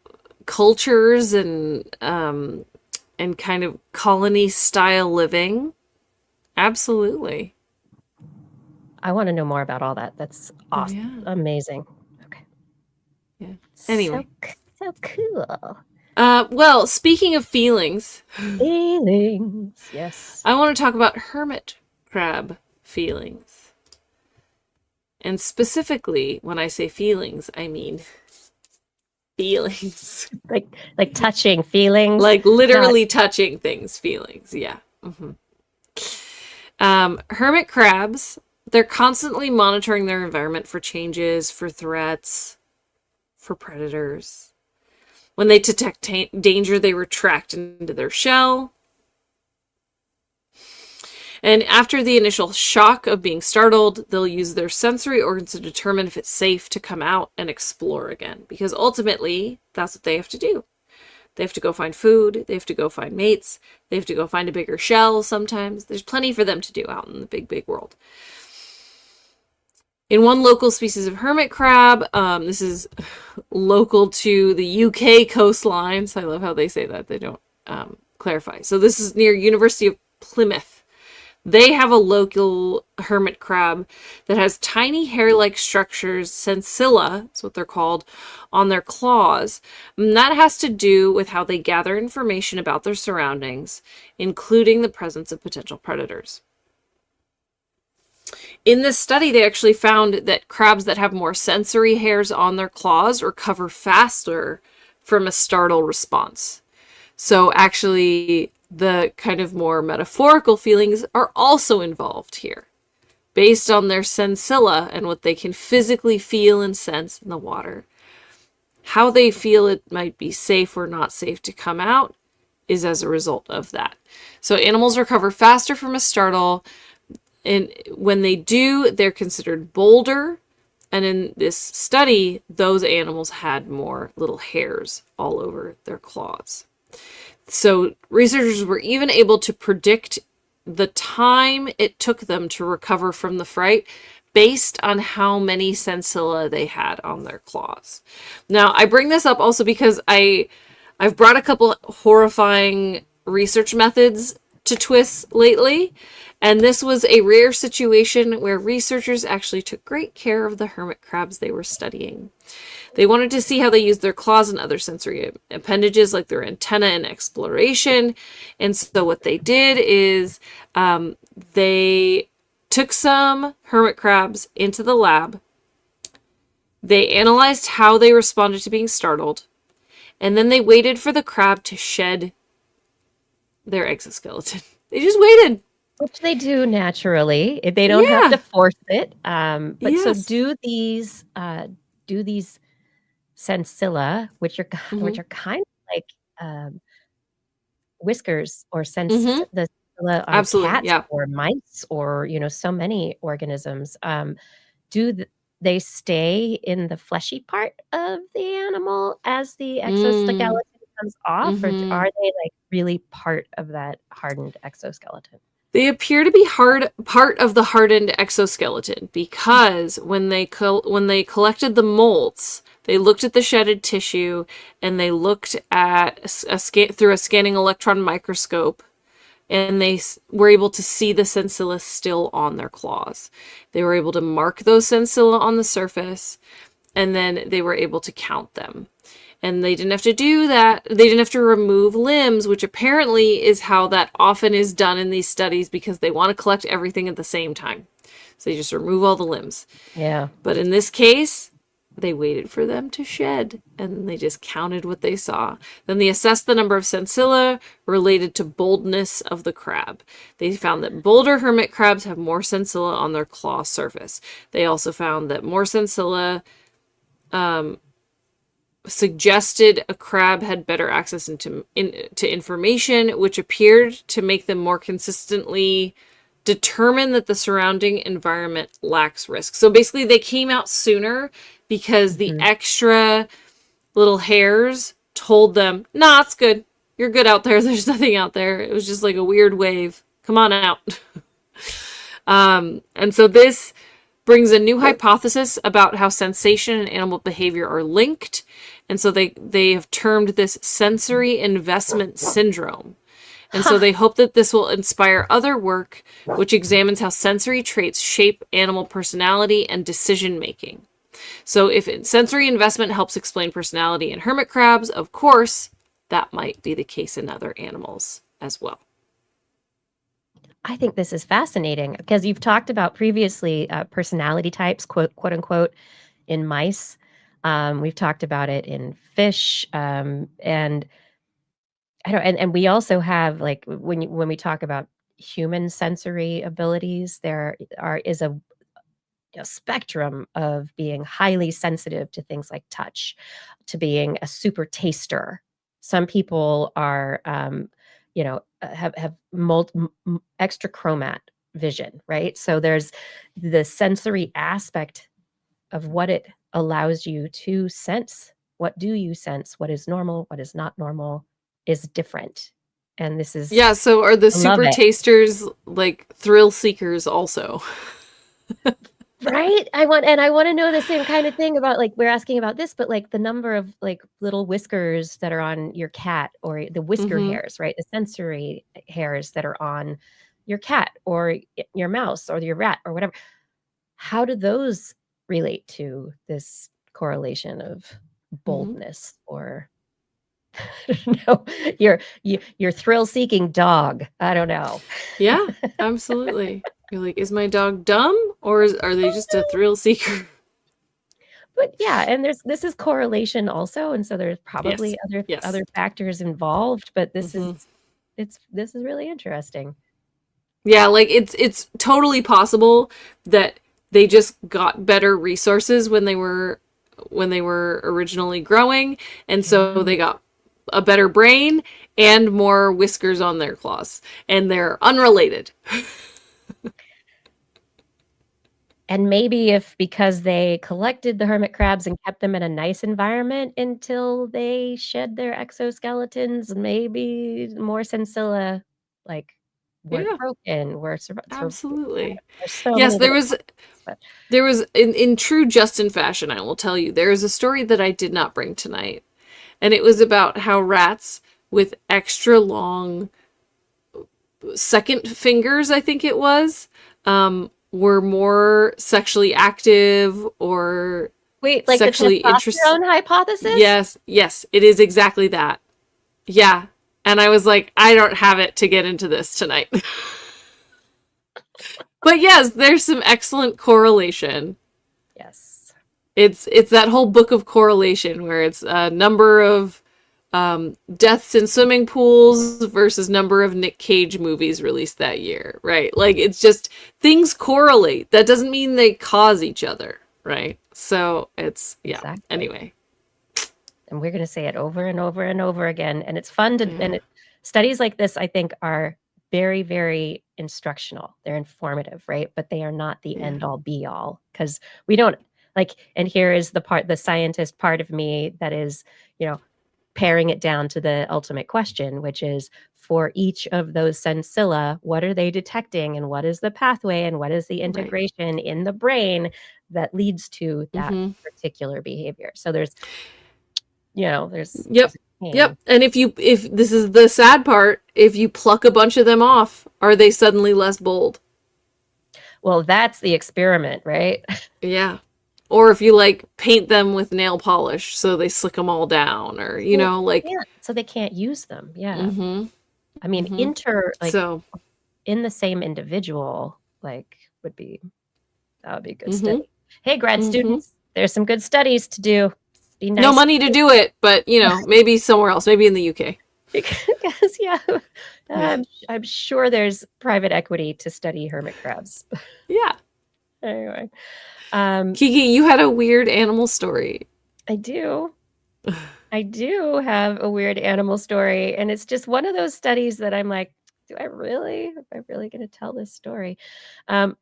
cultures and kind of colony style living. Absolutely. I want to know more about all that. That's awesome. Yeah. Amazing. Okay. Yeah. Anyway. So cool. Well, speaking of feelings, Feelings. Yes. I want to talk about hermit crab feelings. And specifically, when I say feelings, I mean feelings. Like touching feelings. Like literally touching things, feelings. Yeah. Hermit crabs, they're constantly monitoring their environment for changes, for threats, for predators. When they detect danger, they retract into their shell. And after the initial shock of being startled, they'll use their sensory organs to determine if it's safe to come out and explore again. Because ultimately, that's what they have to do. They have to go find food. They have to go find mates. They have to go find a bigger shell sometimes. There's plenty for them to do out in the big, big world. In one local species of hermit crab, this is local to the UK coastline. So I love how they say that. They don't clarify. So this is near University of Plymouth. They have a local hermit crab that has tiny hair-like structures, sensilla, that's what they're called, on their claws. And that has to do with how they gather information about their surroundings, including the presence of potential predators. In this study, they actually found that crabs that have more sensory hairs on their claws recover faster from a startle response. So actually, the kind of more metaphorical feelings are also involved here, based on their sensilla and what they can physically feel and sense in the water. How they feel it might be safe or not safe to come out is as a result of that. So animals recover faster from a startle, and when they do, they're considered bolder. And in this study, those animals had more little hairs all over their claws. So researchers were even able to predict the time it took them to recover from the fright based on how many sensilla they had on their claws. Now, I bring this up also because I've brought a couple horrifying research methods to TWIS lately, and this was a rare situation where researchers actually took great care of the hermit crabs they were studying. They wanted to see how they used their claws and other sensory appendages like their antennae in exploration. And so what they did is they took some hermit crabs into the lab. They analyzed how they responded to being startled. And then they waited for the crab to shed their exoskeleton. They just waited. Which they do naturally. They don't have to force it. But Yes. so do these sensilla, which are kind of like whiskers or the sensilla on Absolutely, cats or mice or so many organisms. They stay in the fleshy part of the animal as the exoskeleton comes off, or are they like really part of that hardened exoskeleton? They appear to be part of the hardened exoskeleton because when they collected the molts, they looked at the shedded tissue and they looked at through a scanning electron microscope, and they were able to see the sensilla still on their claws. They were able to mark those sensilla on the surface, and then they were able to count them. And they didn't have to do that. They didn't have to remove limbs, which apparently is how that often is done in these studies because they want to collect everything at the same time. So they just remove all the limbs. Yeah. But in this case, They waited for them to shed, and they just counted what they saw. Then they assessed the number of sensilla related to boldness of the crab. They found that bolder hermit crabs have more sensilla on their claw surface. They also found that more sensilla suggested a crab had better access to information, which appeared to make them more consistently determine that the surrounding environment lacks risk. So basically, they came out sooner because the extra little hairs told them, nah, it's good. You're good out there. There's nothing out there. It was just like a weird wave. Come on out. And so this brings a new hypothesis about how sensation and animal behavior are linked. And so they have termed this sensory investment syndrome. And so they hope that this will inspire other work which examines how sensory traits shape animal personality and decision making. So if sensory investment helps explain personality in hermit crabs, of course, that might be the case in other animals as well. I think this is fascinating because you've talked about previously personality types, quote unquote, in mice. We've talked about it in fish, and I don't. And we also have, like, when we talk about human sensory abilities, there is a spectrum of being highly sensitive to things like touch, to being a super taster. Some people are, have extra chromat vision, right? So there's the sensory aspect of what it allows you to sense. What do you sense? What is normal? What is not normal is different. And this is, Yeah, so are the I love super it. tasters like thrill seekers also? Right? I want to know the same kind of thing about, like, we're asking about this, but like the number of like little whiskers that are on your cat, or the whisker hairs, right? The sensory hairs that are on your cat or your mouse or your rat or whatever. How do those relate to this correlation of boldness or I don't know, your thrill-seeking dog? I don't know. Yeah, absolutely. You're like, is my dog dumb, or are they just a thrill seeker? But yeah, and this is correlation also, and so there's probably Yes. other factors involved, but this Mhm. is this is really interesting. Yeah, like it's totally possible that they just got better resources when they were originally growing, and so they got a better brain and more whiskers on their claws, and they're unrelated. And maybe if because they collected the hermit crabs and kept them in a nice environment until they shed their exoskeletons, maybe more sensilla, like, weren't Yeah, broken, were absolutely. there's so Yes, many there little was factors, but there was in true Justin fashion, I will tell you, there is a story that I did not bring tonight. And it was about how rats with extra long second fingers, I think it was, were more sexually active or wait, like the sexually interested. testosterone hypothesis? Yes, it is exactly that. Yeah. And I was like, I don't have it to get into this tonight. But yes, there's some excellent correlation. Yes. It's that whole book of correlation where it's a number of deaths in swimming pools versus number of Nick Cage movies released that year, right? Like, it's just things correlate. That doesn't mean they cause each other, right? So it's, yeah. Exactly. Anyway. And we're going to say it over and over and over again. And it's fun to, and studies like this, I think, are very, very instructional. They're informative, right? But they are not the end all be all, because we don't like, and here is the scientist part of me that is, paring it down to the ultimate question, which is, for each of those sensilla, what are they detecting, and what is the pathway, and what is the integration in the brain that leads to that particular behavior? So there's Yep. And if this is the sad part, if you pluck a bunch of them off, are they suddenly less bold? Well, that's the experiment, right? Yeah. Or if you like paint them with nail polish so they slick them all down, or so they can't use them. Yeah. I mean, so in the same individual, that would be a good study. Hey, grad students, There's some good studies to do. Be nice. No money to do it, but maybe somewhere else, maybe in the UK. Because I'm sure there's private equity to study hermit crabs. Yeah. Anyway, Kiki, you had a weird animal story. I do have a weird animal story, and it's just one of those studies that I'm like, am I really going to tell this story? All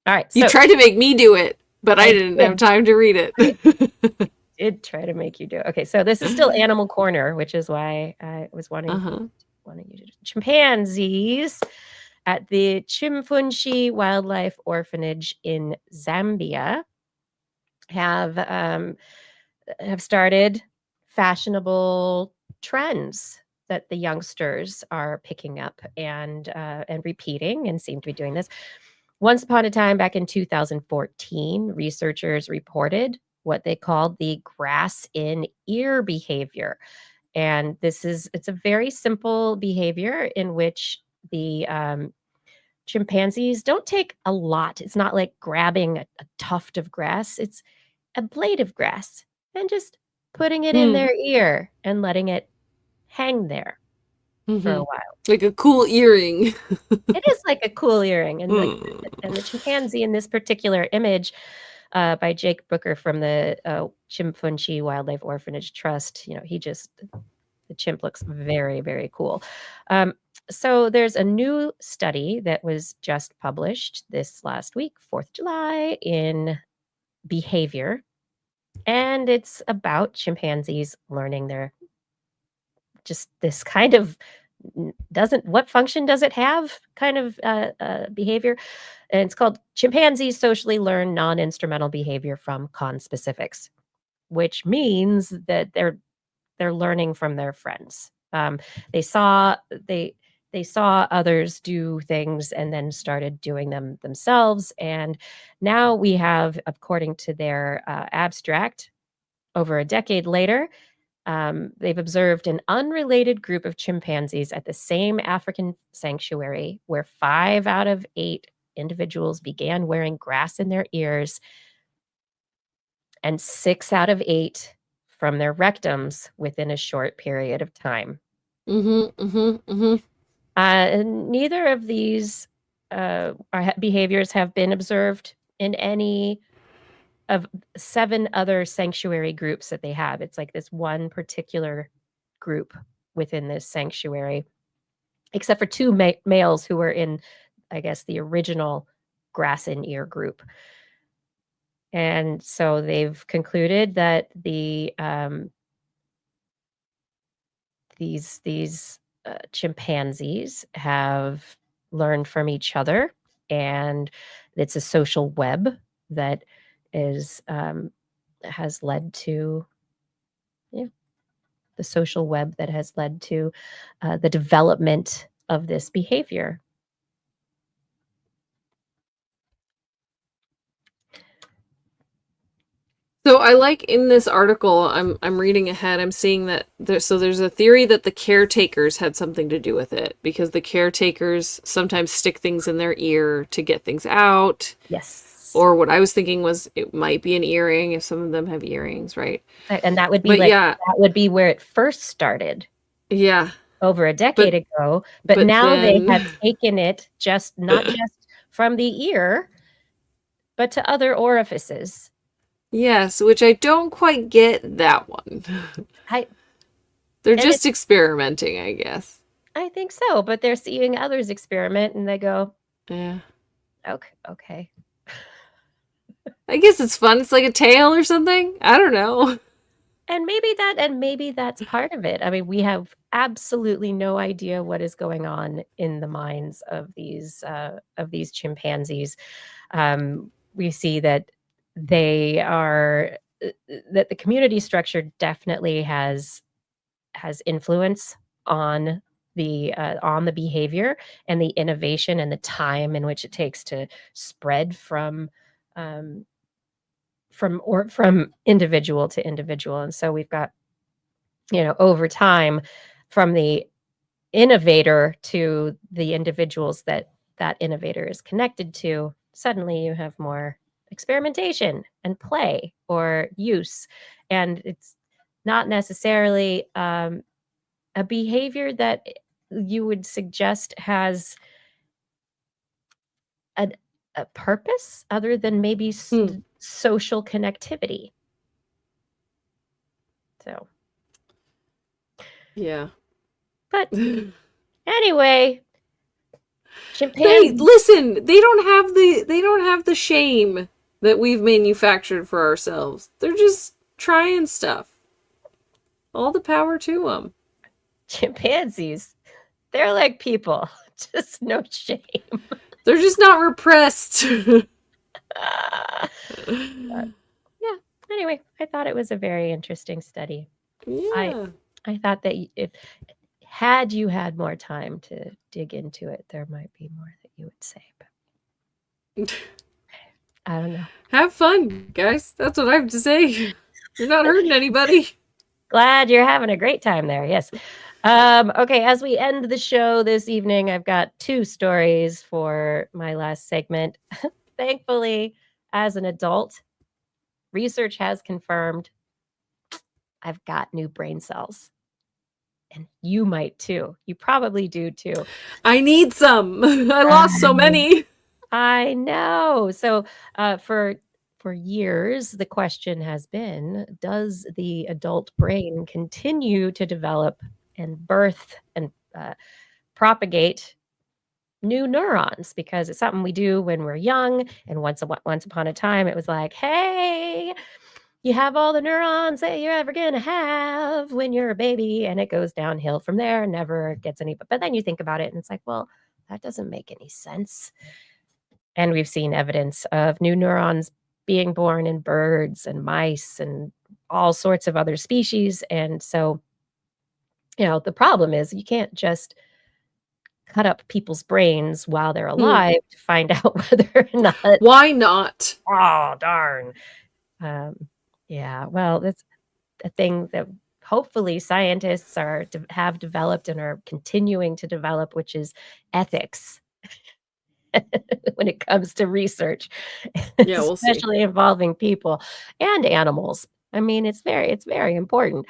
right. You tried to make me do it, but I didn't have time to read it. I did try to make you do it. Okay, so this is still Animal Corner, which is why I was wanting you to chimpanzees at the Chimfunshi Wildlife Orphanage in Zambia have started fashionable trends that the youngsters are picking up and repeating, and seem to be doing this. Once upon a time, back in 2014, researchers reported what they called the grass in ear behavior. And it's a very simple behavior in which the chimpanzees don't take a lot. It's not like grabbing a tuft of grass. It's a blade of grass and just putting it in their ear and letting it hang there for a while. Like a cool earring. It is like a cool earring. And the chimpanzee in this particular image by Jake Booker from the Chimfunshi Wildlife Orphanage Trust, the chimp looks very, very cool. So there's a new study that was just published this last week, 4th of July, in Behavior. And it's about chimpanzees learning just this kind of what function does it have kind of behavior. And it's called Chimpanzees Socially Learn Non-Instrumental Behavior from Conspecifics, which means that they're learning from their friends. They saw others do things and then started doing them themselves. And now we have, according to their abstract, over a decade later, they've observed an unrelated group of chimpanzees at the same African sanctuary where 5 out of 8 individuals began wearing grass in their ears, and 6 out of 8 from their rectums within a short period of time. Neither of these behaviors have been observed in any of 7 other sanctuary groups that they have. It's like this one particular group within this sanctuary, except for 2 males who were in, I guess, the original grass in ear group. And so they've concluded that these chimpanzees have learned from each other, and it's a social web that has led to the social web that has led to the development of this behavior. So I like in this article, I'm reading ahead, I'm seeing that there's a theory that the caretakers had something to do with it, because the caretakers sometimes stick things in their ear to get things out. Yes. Or what I was thinking was it might be an earring if some of them have earrings, right? And that would be that would be where it first started. Yeah. Over a decade ago. But now they have taken it not just from the ear, but to other orifices. Yes, which I don't quite get that one. They're just experimenting, I guess. I think so, but they're seeing others experiment and they go, yeah, okay. I guess it's fun. It's like a tale or something. I don't know. And maybe that's part of it. I mean, we have absolutely no idea what is going on in the minds of these chimpanzees. We see that that the community structure definitely has influence on the behavior and the innovation and the time in which it takes to spread from individual to individual. And so we've got, over time, from the innovator to the individuals that innovator is connected to, suddenly you have more experimentation and play or use. And it's not necessarily a behavior that you would suggest has a, a purpose other than maybe social connectivity. So, yeah. but anyway, Hey, chimpanzees. listen, they don't have the shame that we've manufactured for ourselves. They're just trying stuff. All the power to them. Chimpanzees, they're like people, just no shame. They're just not repressed. But, yeah. Anyway, I thought it was a very interesting study. Yeah. I thought that if had you had more time to dig into it, there might be more that you would say. But I don't know. Have fun, guys. That's what I have to say. You're not hurting anybody. Glad you're having a great time there. Yes. Okay, as we end the show this evening, I've got 2 stories for my last segment. Thankfully, as an adult, research has confirmed I've got new brain cells. And you might too. You probably do too. I need some. I lost so many. I know. So for years, the question has been, does the adult brain continue to develop and birth and propagate new neurons? Because it's something we do when we're young. And once upon a time, it was like, hey, you have all the neurons that you're ever going to have when you're a baby. And it goes downhill from there, never gets any. But then you think about it and it's like, well, that doesn't make any sense. And we've seen evidence of new neurons being born in birds and mice and all sorts of other species. And so, the problem is you can't just cut up people's brains while they're alive to find out whether or not. Why not? Oh, darn. Yeah, well, that's a thing that hopefully scientists have developed and are continuing to develop, which is ethics. When it comes to research, Yeah, we'll see. especially involving people and animals. I mean, it's very important.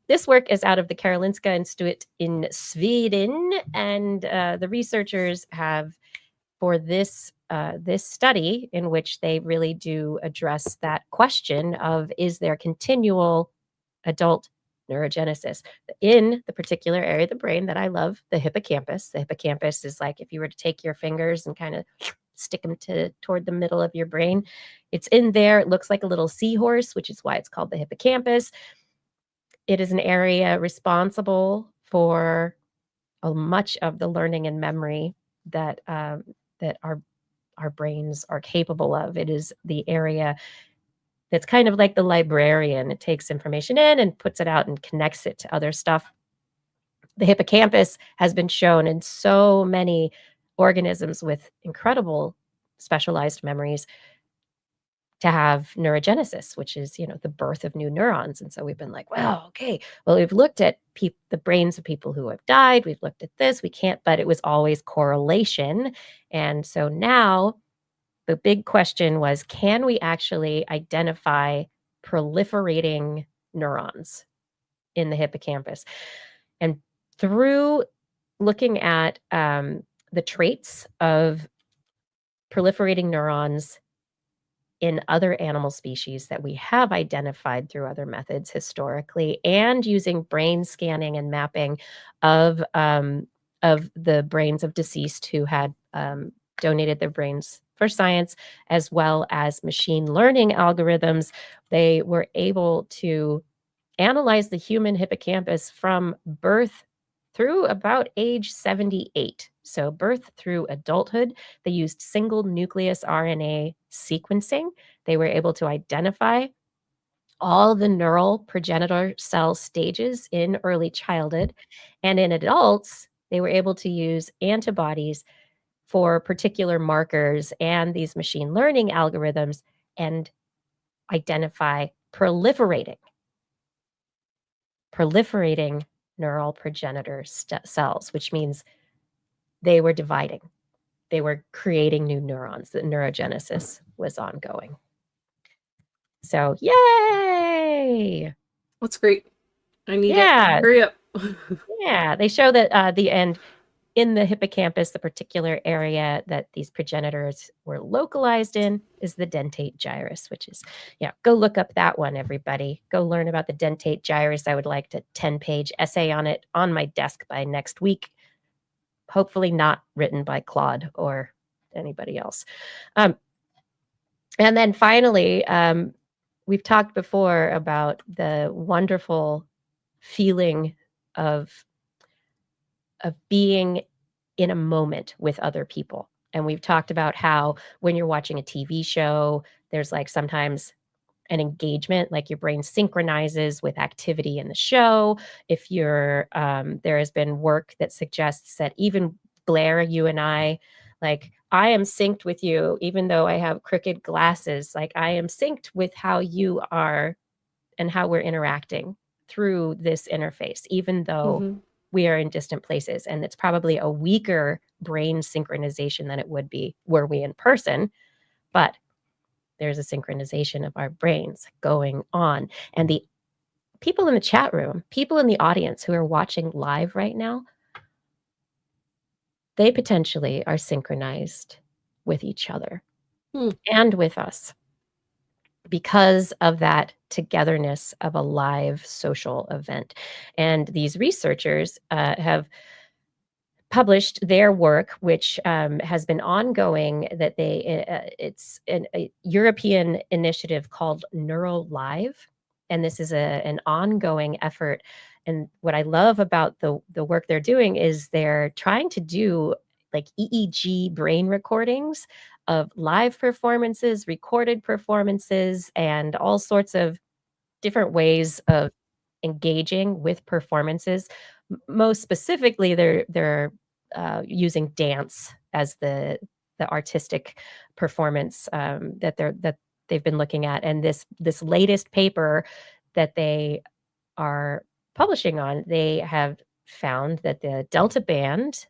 This work is out of the Karolinska Institute in Sweden, and the researchers have, for this study, in which they really do address that question of, is there continual adult neurogenesis in the particular area of the brain that I love, the hippocampus. The hippocampus is like if you were to take your fingers and kind of stick them toward the middle of your brain. It's in there. It looks like a little seahorse, which is why it's called the hippocampus. It is an area responsible for much of the learning and memory that that our brains are capable of. It is the area that's kind of like the librarian. It takes information in and puts it out and connects it to other stuff. The hippocampus has been shown in so many organisms with incredible specialized memories to have neurogenesis, which is, the birth of new neurons. And so we've been like, well, okay, well, we've looked at the brains of people who have died. We've looked at this. We can't, but it was always correlation. And so now the big question was, can we actually identify proliferating neurons in the hippocampus? And through looking at the traits of proliferating neurons in other animal species that we have identified through other methods historically, and using brain scanning and mapping of the brains of deceased who had donated their brains for science, as well as machine learning algorithms, they were able to analyze the human hippocampus from birth through about age 78. So birth through adulthood. They used single nucleus RNA sequencing. They were able to identify all the neural progenitor cell stages in early childhood. And in adults, they were able to use antibodies for particular markers and these machine learning algorithms and identify proliferating neural progenitor cells, which means they were dividing. They were creating new neurons, the neurogenesis. was ongoing. So, yay! That's great. I need Yeah. it. Hurry up. Yeah, they show that the end in the hippocampus, the particular area that these progenitors were localized in is the dentate gyrus, which is, go look up that one, everybody. Go learn about the dentate gyrus. I would like a 10-page essay on it on my desk by next week. Hopefully not written by Claude or anybody else. And then finally, we've talked before about the wonderful feeling of being in a moment with other people. And we've talked about how when you're watching a TV show, there's like sometimes an engagement, like your brain synchronizes with activity in the show. If you're, there has been work that suggests that even Blair, you and I, like I am synced with you, even though I have crooked glasses, like I am synced with how you are and how we're interacting through this interface, even though we are in distant places. And it's probably a weaker brain synchronization than it would be were we in person. But there's a synchronization of our brains going on. And the people in the chat room, people in the audience who are watching live right now, they potentially are synchronized with each other and with us because of that togetherness of a live social event. And these researchers have published their work, which has been ongoing, that it's a European initiative called NeuroLive. And this is an ongoing effort. And what I love about the work they're doing is they're trying to do like EEG brain recordings of live performances, recorded performances, and all sorts of different ways of engaging with performances. Most specifically, they're using dance as the artistic performance that they've been looking at. And this latest paper that they are publishing on, they have found that the delta band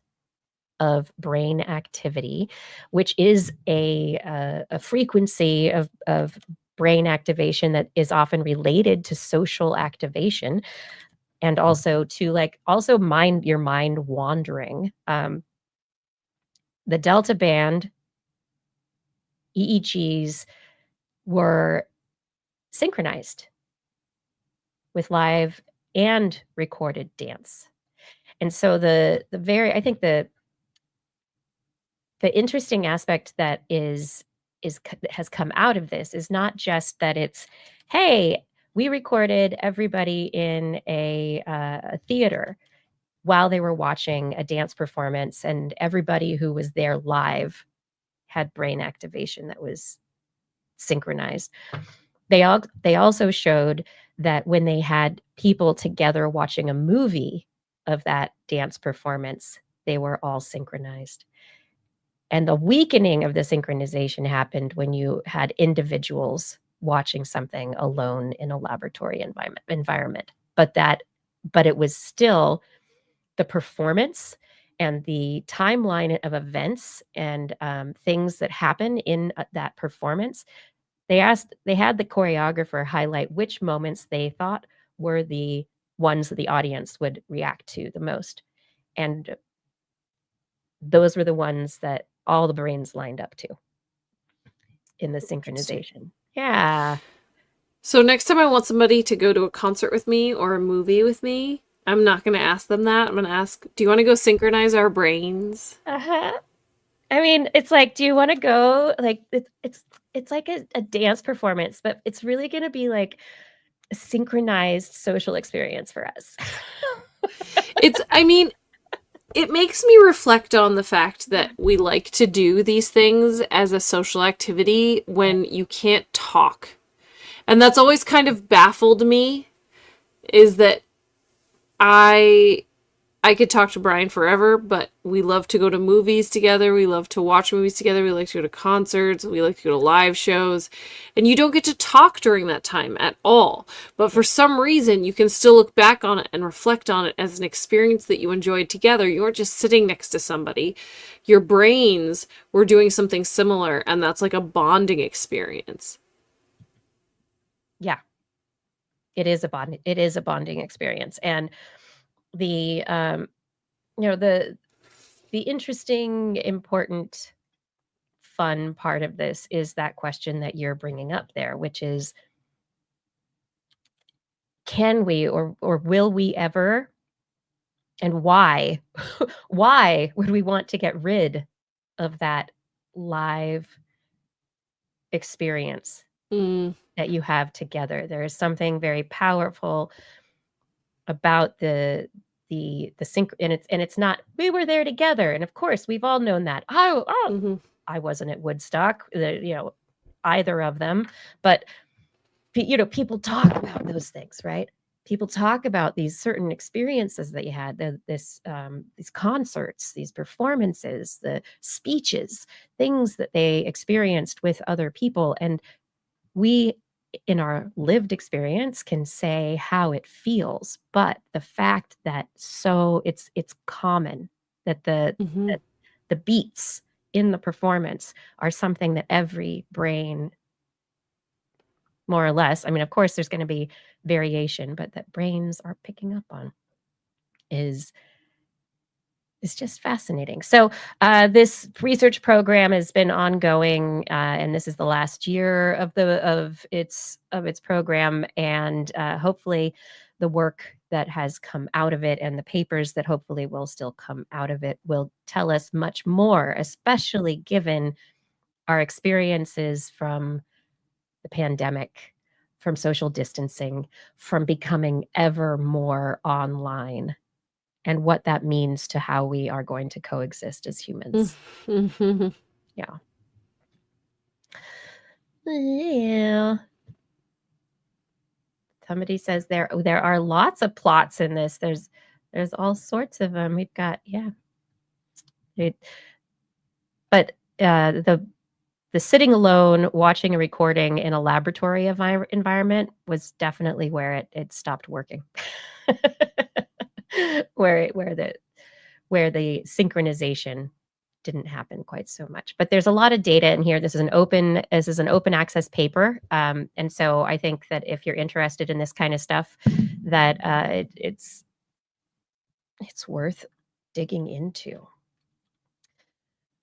of brain activity, which is a frequency of brain activation that is often related to social activation and also to also your mind wandering. The delta band EEGs were synchronized with live and recorded dance. And so I think the interesting aspect that has come out of this is not just that it's, hey, we recorded everybody in a theater while they were watching a dance performance, and everybody who was there live had brain activation that was synchronized. They also showed that when they had people together watching a movie of that dance performance, they were all synchronized. And the weakening of the synchronization happened when you had individuals watching something alone in a laboratory environment. But it was still the performance and the timeline of events and things that happen in that performance. They had the choreographer highlight which moments they thought were the ones that the audience would react to the most. And those were the ones that all the brains lined up to in the synchronization. Yeah. So next time I want somebody to go to a concert with me or a movie with me, I'm not going to ask them that. I'm going to ask, do you want to go synchronize our brains? Uh-huh. I mean, it's like, do you want to go? Like, it's like a dance performance, but it's really going to be like a synchronized social experience for us. It makes me reflect on the fact that we like to do these things as a social activity when you can't talk. And that's always kind of baffled me, is that I I could talk to Brian forever, but we love to go to movies together. We love to watch movies together. We like to go to concerts. We like to go to live shows. And you don't get to talk during that time at all. But for some reason, you can still look back on it and reflect on it as an experience that you enjoyed together. You weren't just sitting next to somebody. Your brains were doing something similar, and that's like a bonding experience. Yeah. It is a bonding experience. And the the interesting, important, fun part of this is that question that you're bringing up there, which is, can we or will we ever, and why why would we want to get rid of that live experience Mm, that you have together? There is something very powerful about the sync, and it's not, we were there together, and of course we've all known that. hmm I wasn't at Woodstock, either of them, but people talk about those things, right? People talk about these certain experiences that you had, these concerts, these performances, the speeches, things that they experienced with other people, and we, in our lived experience, can say how it feels, but the fact that it's common, that hmm the beats in the performance are something that every brain, more or less, I mean, of course there's going to be variation, but that brains are picking up on is just fascinating. So this research program has been ongoing, and this is the last year of its program, and hopefully the work that has come out of it and the papers that hopefully will still come out of it will tell us much more, especially given our experiences from the pandemic, from social distancing, from becoming ever more online, and what that means to how we are going to coexist as humans. hmm Yeah. Yeah. Somebody says there are lots of plots in this. There's all sorts of them. We've got, yeah. It, but the sitting alone watching a recording in a laboratory environment was definitely where it stopped working. where the synchronization didn't happen quite so much. But there's a lot of data in here. This is an open access paper, and so I think that if you're interested in this kind of stuff, that it's worth digging into.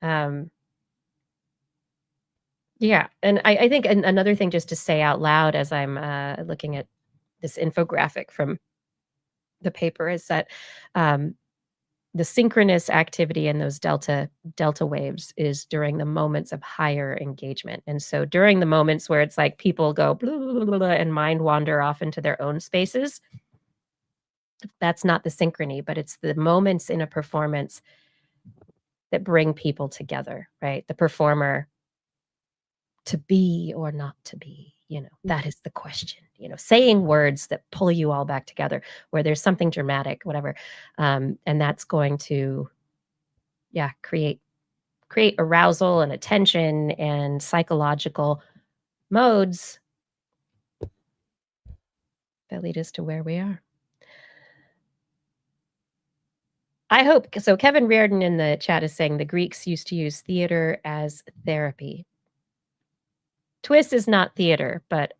Um, yeah, and I think another thing just to say out loud as I'm looking at this infographic from the paper is that the synchronous activity in those delta waves is during the moments of higher engagement. And so during the moments where it's like people go blah, blah, blah, blah, and mind wander off into their own spaces, that's not the synchrony, but it's the moments in a performance that bring people together, right? The performer, to be or not to be, that is the question, saying words that pull you all back together, where there's something dramatic, whatever. And that's going to, yeah, create arousal and attention and psychological modes that lead us to where we are. I hope so. Kevin Reardon in the chat is saying the Greeks used to use theater as therapy. TWIS is not theater, but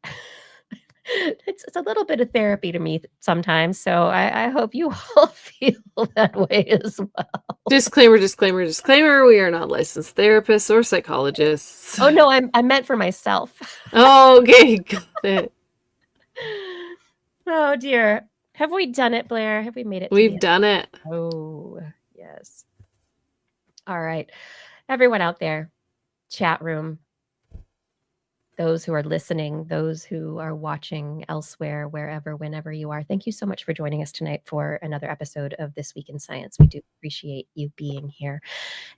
it's a little bit of therapy to me sometimes. So I hope you all feel that way as well. Disclaimer, disclaimer, disclaimer. We are not licensed therapists or psychologists. Oh, no, I meant for myself. Oh, okay, got it. Oh, dear. Have we done it, Blair? Have we made it? We've done it. Oh, yes. All right. Everyone out there, chat room, those who are listening, those who are watching elsewhere, wherever, whenever you are, thank you so much for joining us tonight for another episode of This Week in Science. We do appreciate you being here.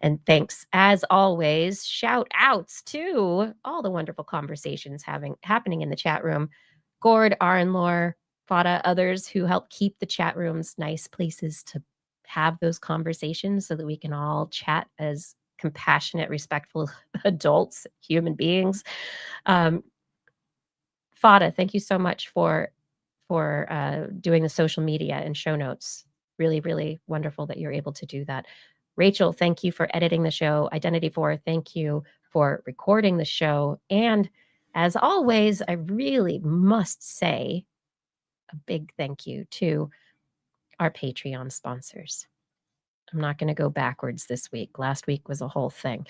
And thanks, as always, shout outs to all the wonderful conversations happening in the chat room. Gord, Arenlor, Fada, others who help keep the chat rooms nice places to have those conversations so that we can all chat as compassionate, respectful adults, human beings. Fada, thank you so much for doing the social media and show notes. Really, really wonderful that you're able to do that. Rachel, thank you for editing the show. Identity 4, thank you for recording the show. And as always, I really must say a big thank you to our Patreon sponsors. I'm not going to go backwards this week. Last week was a whole thing.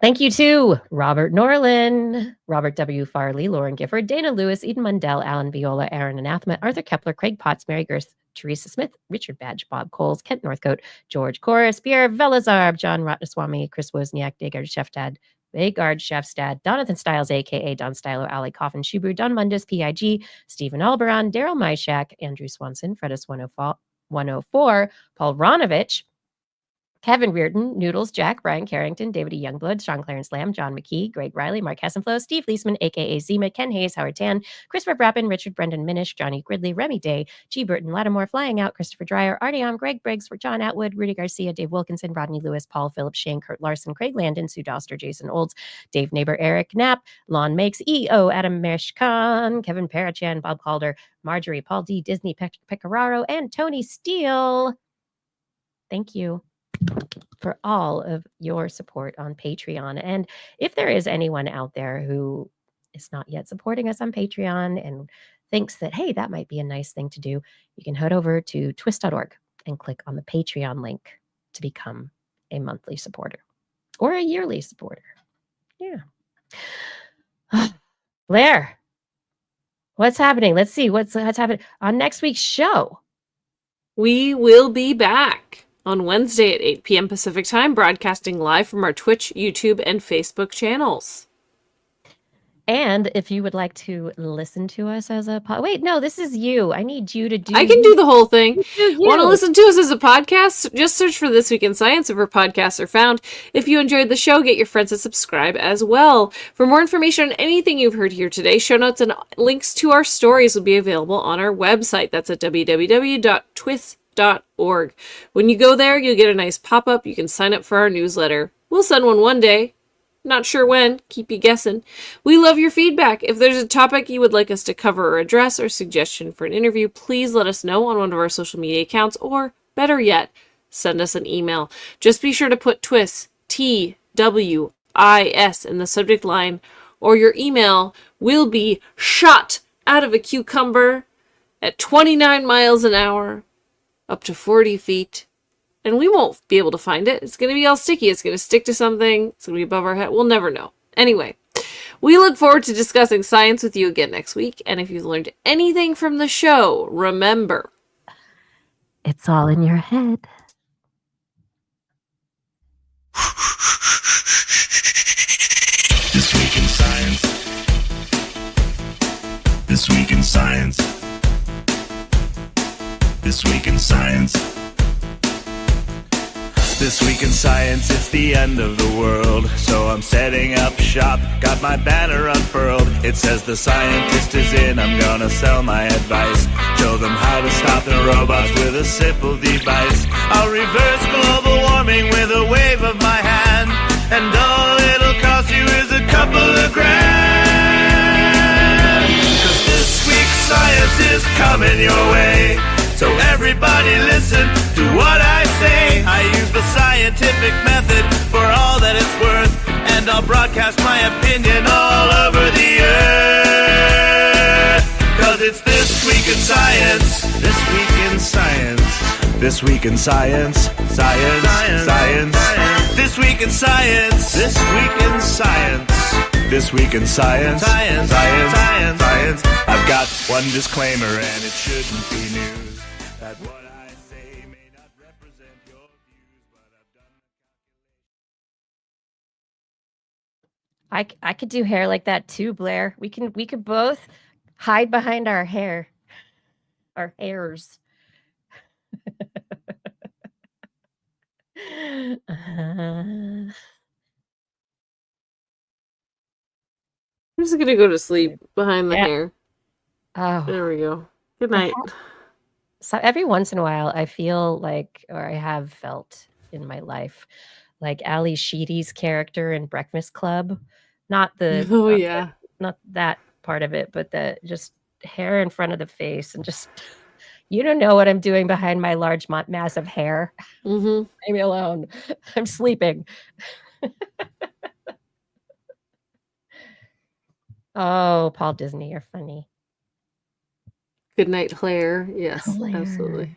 Thank you to Robert Norlin, Robert W. Farley, Lauren Gifford, Dana Lewis, Eden Mundell, Alan Viola, Aaron Anathema, Arthur Kepler, Craig Potts, Mary Girth, Teresa Smith, Richard Badge, Bob Coles, Kent Northcote, George Corris, Pierre Velazarb, John Ratnaswamy, Chris Wozniak, Dagard Chefstad, Donathan Styles, a.k.a. Don Stylo, Ali Coffin, Shubru, Don Mundus, PIG, Stephen Alberon, Daryl Myshak, Andrew Swanson, Fredis 104, Paul Ronovich, Kevin Reardon, Noodles, Jack, Brian Carrington, David E. Youngblood, Sean Clarence Lamb, John McKee, Greg Riley, Mark Hessenflow, Steve Leisman, a.k.a. Zima, Ken Hayes, Howard Tan, Christopher Brappen, Richard Brendan Minish, Johnny Gridley, Remy Day, G. Burton Lattimore, Flying Out, Christopher Dreyer, Artyom, Greg Briggs, John Atwood, Rudy Garcia, Dave Wilkinson, Rodney Lewis, Paul Phillips, Shane, Kurt Larson, Craig Landon, Sue Doster, Jason Olds, Dave Neighbor, Eric Knapp, Lon Makes, E.O., Adam Meshkan, Kevin Parachan, Bob Calder, Marjorie, Paul D., Disney, Pecoraro, and Tony Steele. Thank you for all of your support on Patreon. And if there is anyone out there who is not yet supporting us on Patreon and thinks that, hey, that might be a nice thing to do, you can head over to twist.org and click on the Patreon link to become a monthly supporter or a yearly supporter. Yeah. Blair, what's happening? Let's see what's happening on next week's show. We will be back on Wednesday at 8 p.m. Pacific Time, broadcasting live from our Twitch, YouTube, and Facebook channels. And if you would like to listen to us as a wait, no, this is you. I need you to do. I can do the whole thing. Want to listen to us as a podcast? Just search for This Week in Science wherever podcasts are found. If you enjoyed the show, get your friends to subscribe as well. For more information on anything you've heard here today, show notes and links to our stories will be available on our website. That's at www.twis.org. When you go there, you'll get a nice pop-up. You can sign up for our newsletter. We'll send one day. Not sure when. Keep you guessing. We love your feedback. If there's a topic you would like us to cover or address or suggestion for an interview, please let us know on one of our social media accounts, or better yet, send us an email. Just be sure to put TWIS, TWIS, in the subject line, or your email will be shot out of a cucumber at 29 miles an hour, up to 40 feet. And we won't be able to find it. It's going to be all sticky. It's going to stick to something. It's going to be above our head. We'll never know. Anyway, we look forward to discussing science with you again next week. And if you've learned anything from the show, remember, it's all in your head. This week in science. This week in science. This week in science. This week in science, it's the end of the world. So I'm setting up shop, got my banner unfurled. It says the scientist is in, I'm gonna sell my advice. Show them how to stop the robots with a simple device. I'll reverse global warming with a wave of my hand. And all it'll cost you is a couple of grand. 'Cause this week's science is coming your way. So everybody listen to what I say. I use the scientific method for all that it's worth, and I'll broadcast my opinion all over the earth. 'Cause it's This Week in Science. This Week in Science. This Week in Science. Science. Science. This Week in Science. This Week in Science. This Week in Science. Science. Science. Science. Science. I've got one disclaimer, and it shouldn't be news. That what I say may not represent your views, but I've done. I could do hair like that too, Blair. We could both hide behind our hair, our hairs. I'm just gonna go to sleep behind the hair. Oh, there we go. Good night. So every once in a while, I feel like, or I have felt in my life, like Ali Sheedy's character in Breakfast Club, not the Oh not, yeah. not that part of it, but the just hair in front of the face and just you don't know what I'm doing behind my large mass of hair. Mm-hmm. Leave me alone. I'm sleeping. Oh, Paul Disney, you're funny. Good night, Claire. Yes, Hilarious. absolutely.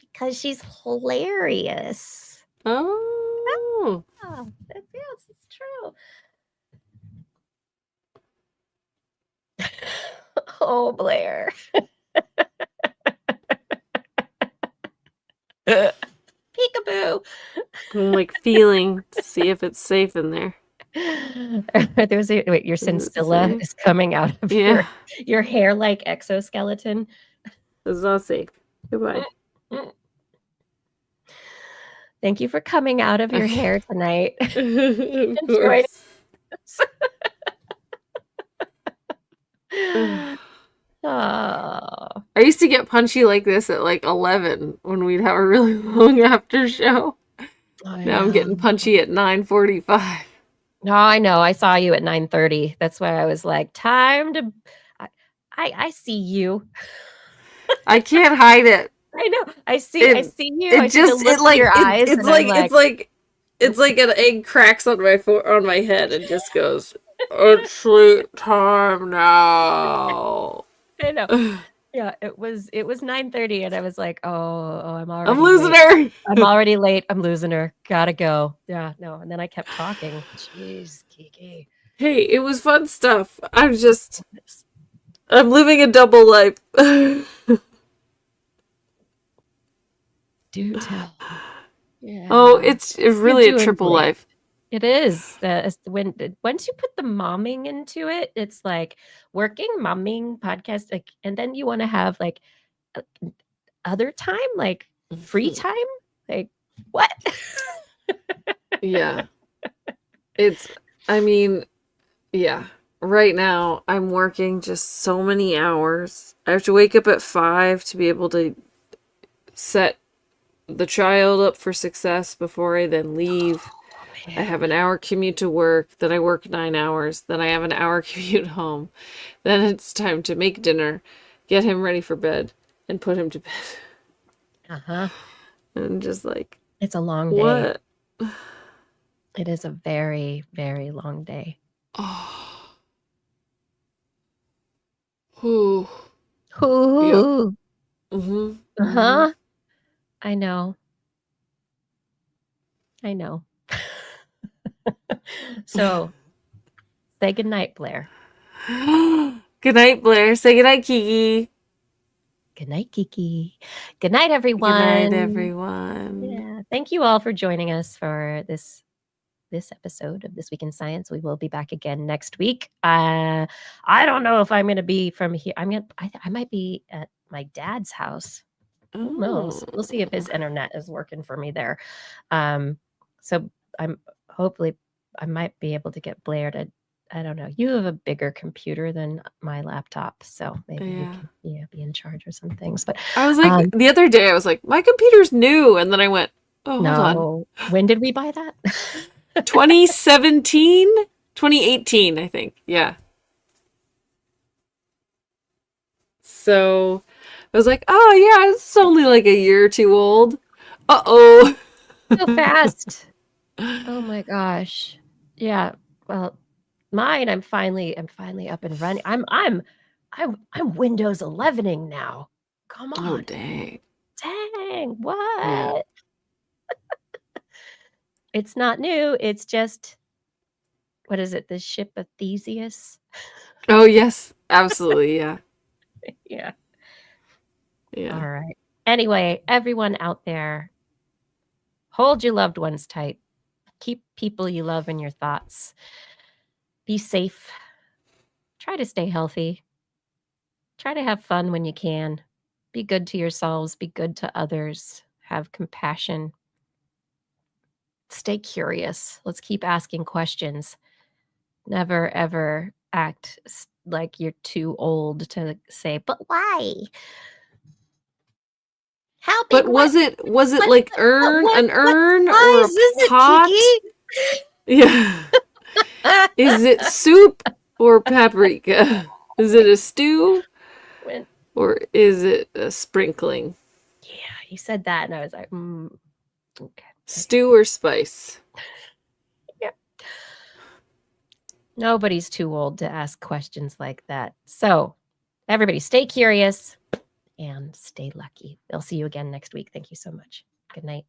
Because she's hilarious. Oh. Oh, yes, it's true. Oh, Blair. Peekaboo. I'm like feeling to see if it's safe in there. There's a wait, your Is it Sincilla safe? is coming out of Yeah, your hair like exoskeleton. it's not safe. Goodbye. Thank you for coming out of your Okay. hair tonight. Of Enjoyed course. Ugh. it. Oh, I used to get punchy like this at like 11 when we'd have a really long after show. I Now I'm know. getting punchy at 9:45. No, I know. I saw you at 9:30. That's why I was like, time to I I see you. I can't hide it. I know. I It see you. I it see the just look it in like your eyes it's and I'm like like, it's like an egg cracks on on my head and just goes, "It's sleep time now." I know. Yeah, it was 9:30 and I was like, "Oh, I'm I'm already losing late. her. I'm already late. I'm losing her. Gotta go." Yeah, no. And then I kept talking. Jeez, Kiki. Hey, it was fun stuff. I'm living a double life. Do tell. Oh, Yeah. it's You're really a doing triple great. life. It is. Once you put the momming into it, it's like working, momming, podcast, like, and then you want to have like uh, other time, like free Mhm. time. Like what? Yeah. It's I mean, yeah. Right now I'm working just so many hours. I have to wake up at 5 to be able to set the child up for success before I then leave. Oh I man. have an hour commute to work, then I work 9 hours, then I have an hour commute home. Then it's time to make dinner, get him ready for bed, and put him to bed. Uh-huh. And just like, It's a long day. what? It is a very, very long day. Oh. Whew. Yep. Ooh. Mhm. Mhm. Uh-huh. I know. I know. So say goodnight, Blair. Good night, Blair. Say good night, Kiki. Good night, Kiki. Good night, Good night, everyone. everyone. Yeah. Thank you all for joining us for this episode of This Week in Science. We will be back again next week. I don't know if I'm going to be from here. I might be at my dad's house. Who Oh. knows? We'll see if his internet is working for me there. So I'm hopefully I might be able to get Blair to. I don't know. You have a bigger computer than my laptop, so maybe you Yeah. can be in charge of some things. But I was like, um, the other day, I was like, my computer's new. And then I went, oh, hold on. no, when did we buy that? 2017? 2018, I think. Yeah. So I was like, oh, yeah, it's only like a year or two old. Uh-oh. So fast. Oh my gosh. Yeah. Well, mine, I'm finally up and running. I'm Windows 11ing now. Come Oh, on. dang. Dang. Yeah. What? It's not new. It's just what is it? The ship of Theseus? Oh, yes. Absolutely. Yeah. Yeah. Yeah. All right. Anyway, everyone out there, hold your loved ones tight. Keep people you love in your thoughts. Be safe. Try to stay healthy. Try to have fun when you can. Be good to yourselves, be good to others, have compassion. Stay curious. Let's keep asking questions. Never ever act like you're too old to say, but why? How big? But was it what- like what an urn or a size is it, pot? Kiki? Yeah. Is it soup or paprika? Is it a stew When- or is it a sprinkling? yeah, you said that, and I was like, okay. Stew or spice? Nobody's too old to ask questions like that. So, everybody, stay curious and stay lucky. They'll see you again next week. Thank you so much. Good night.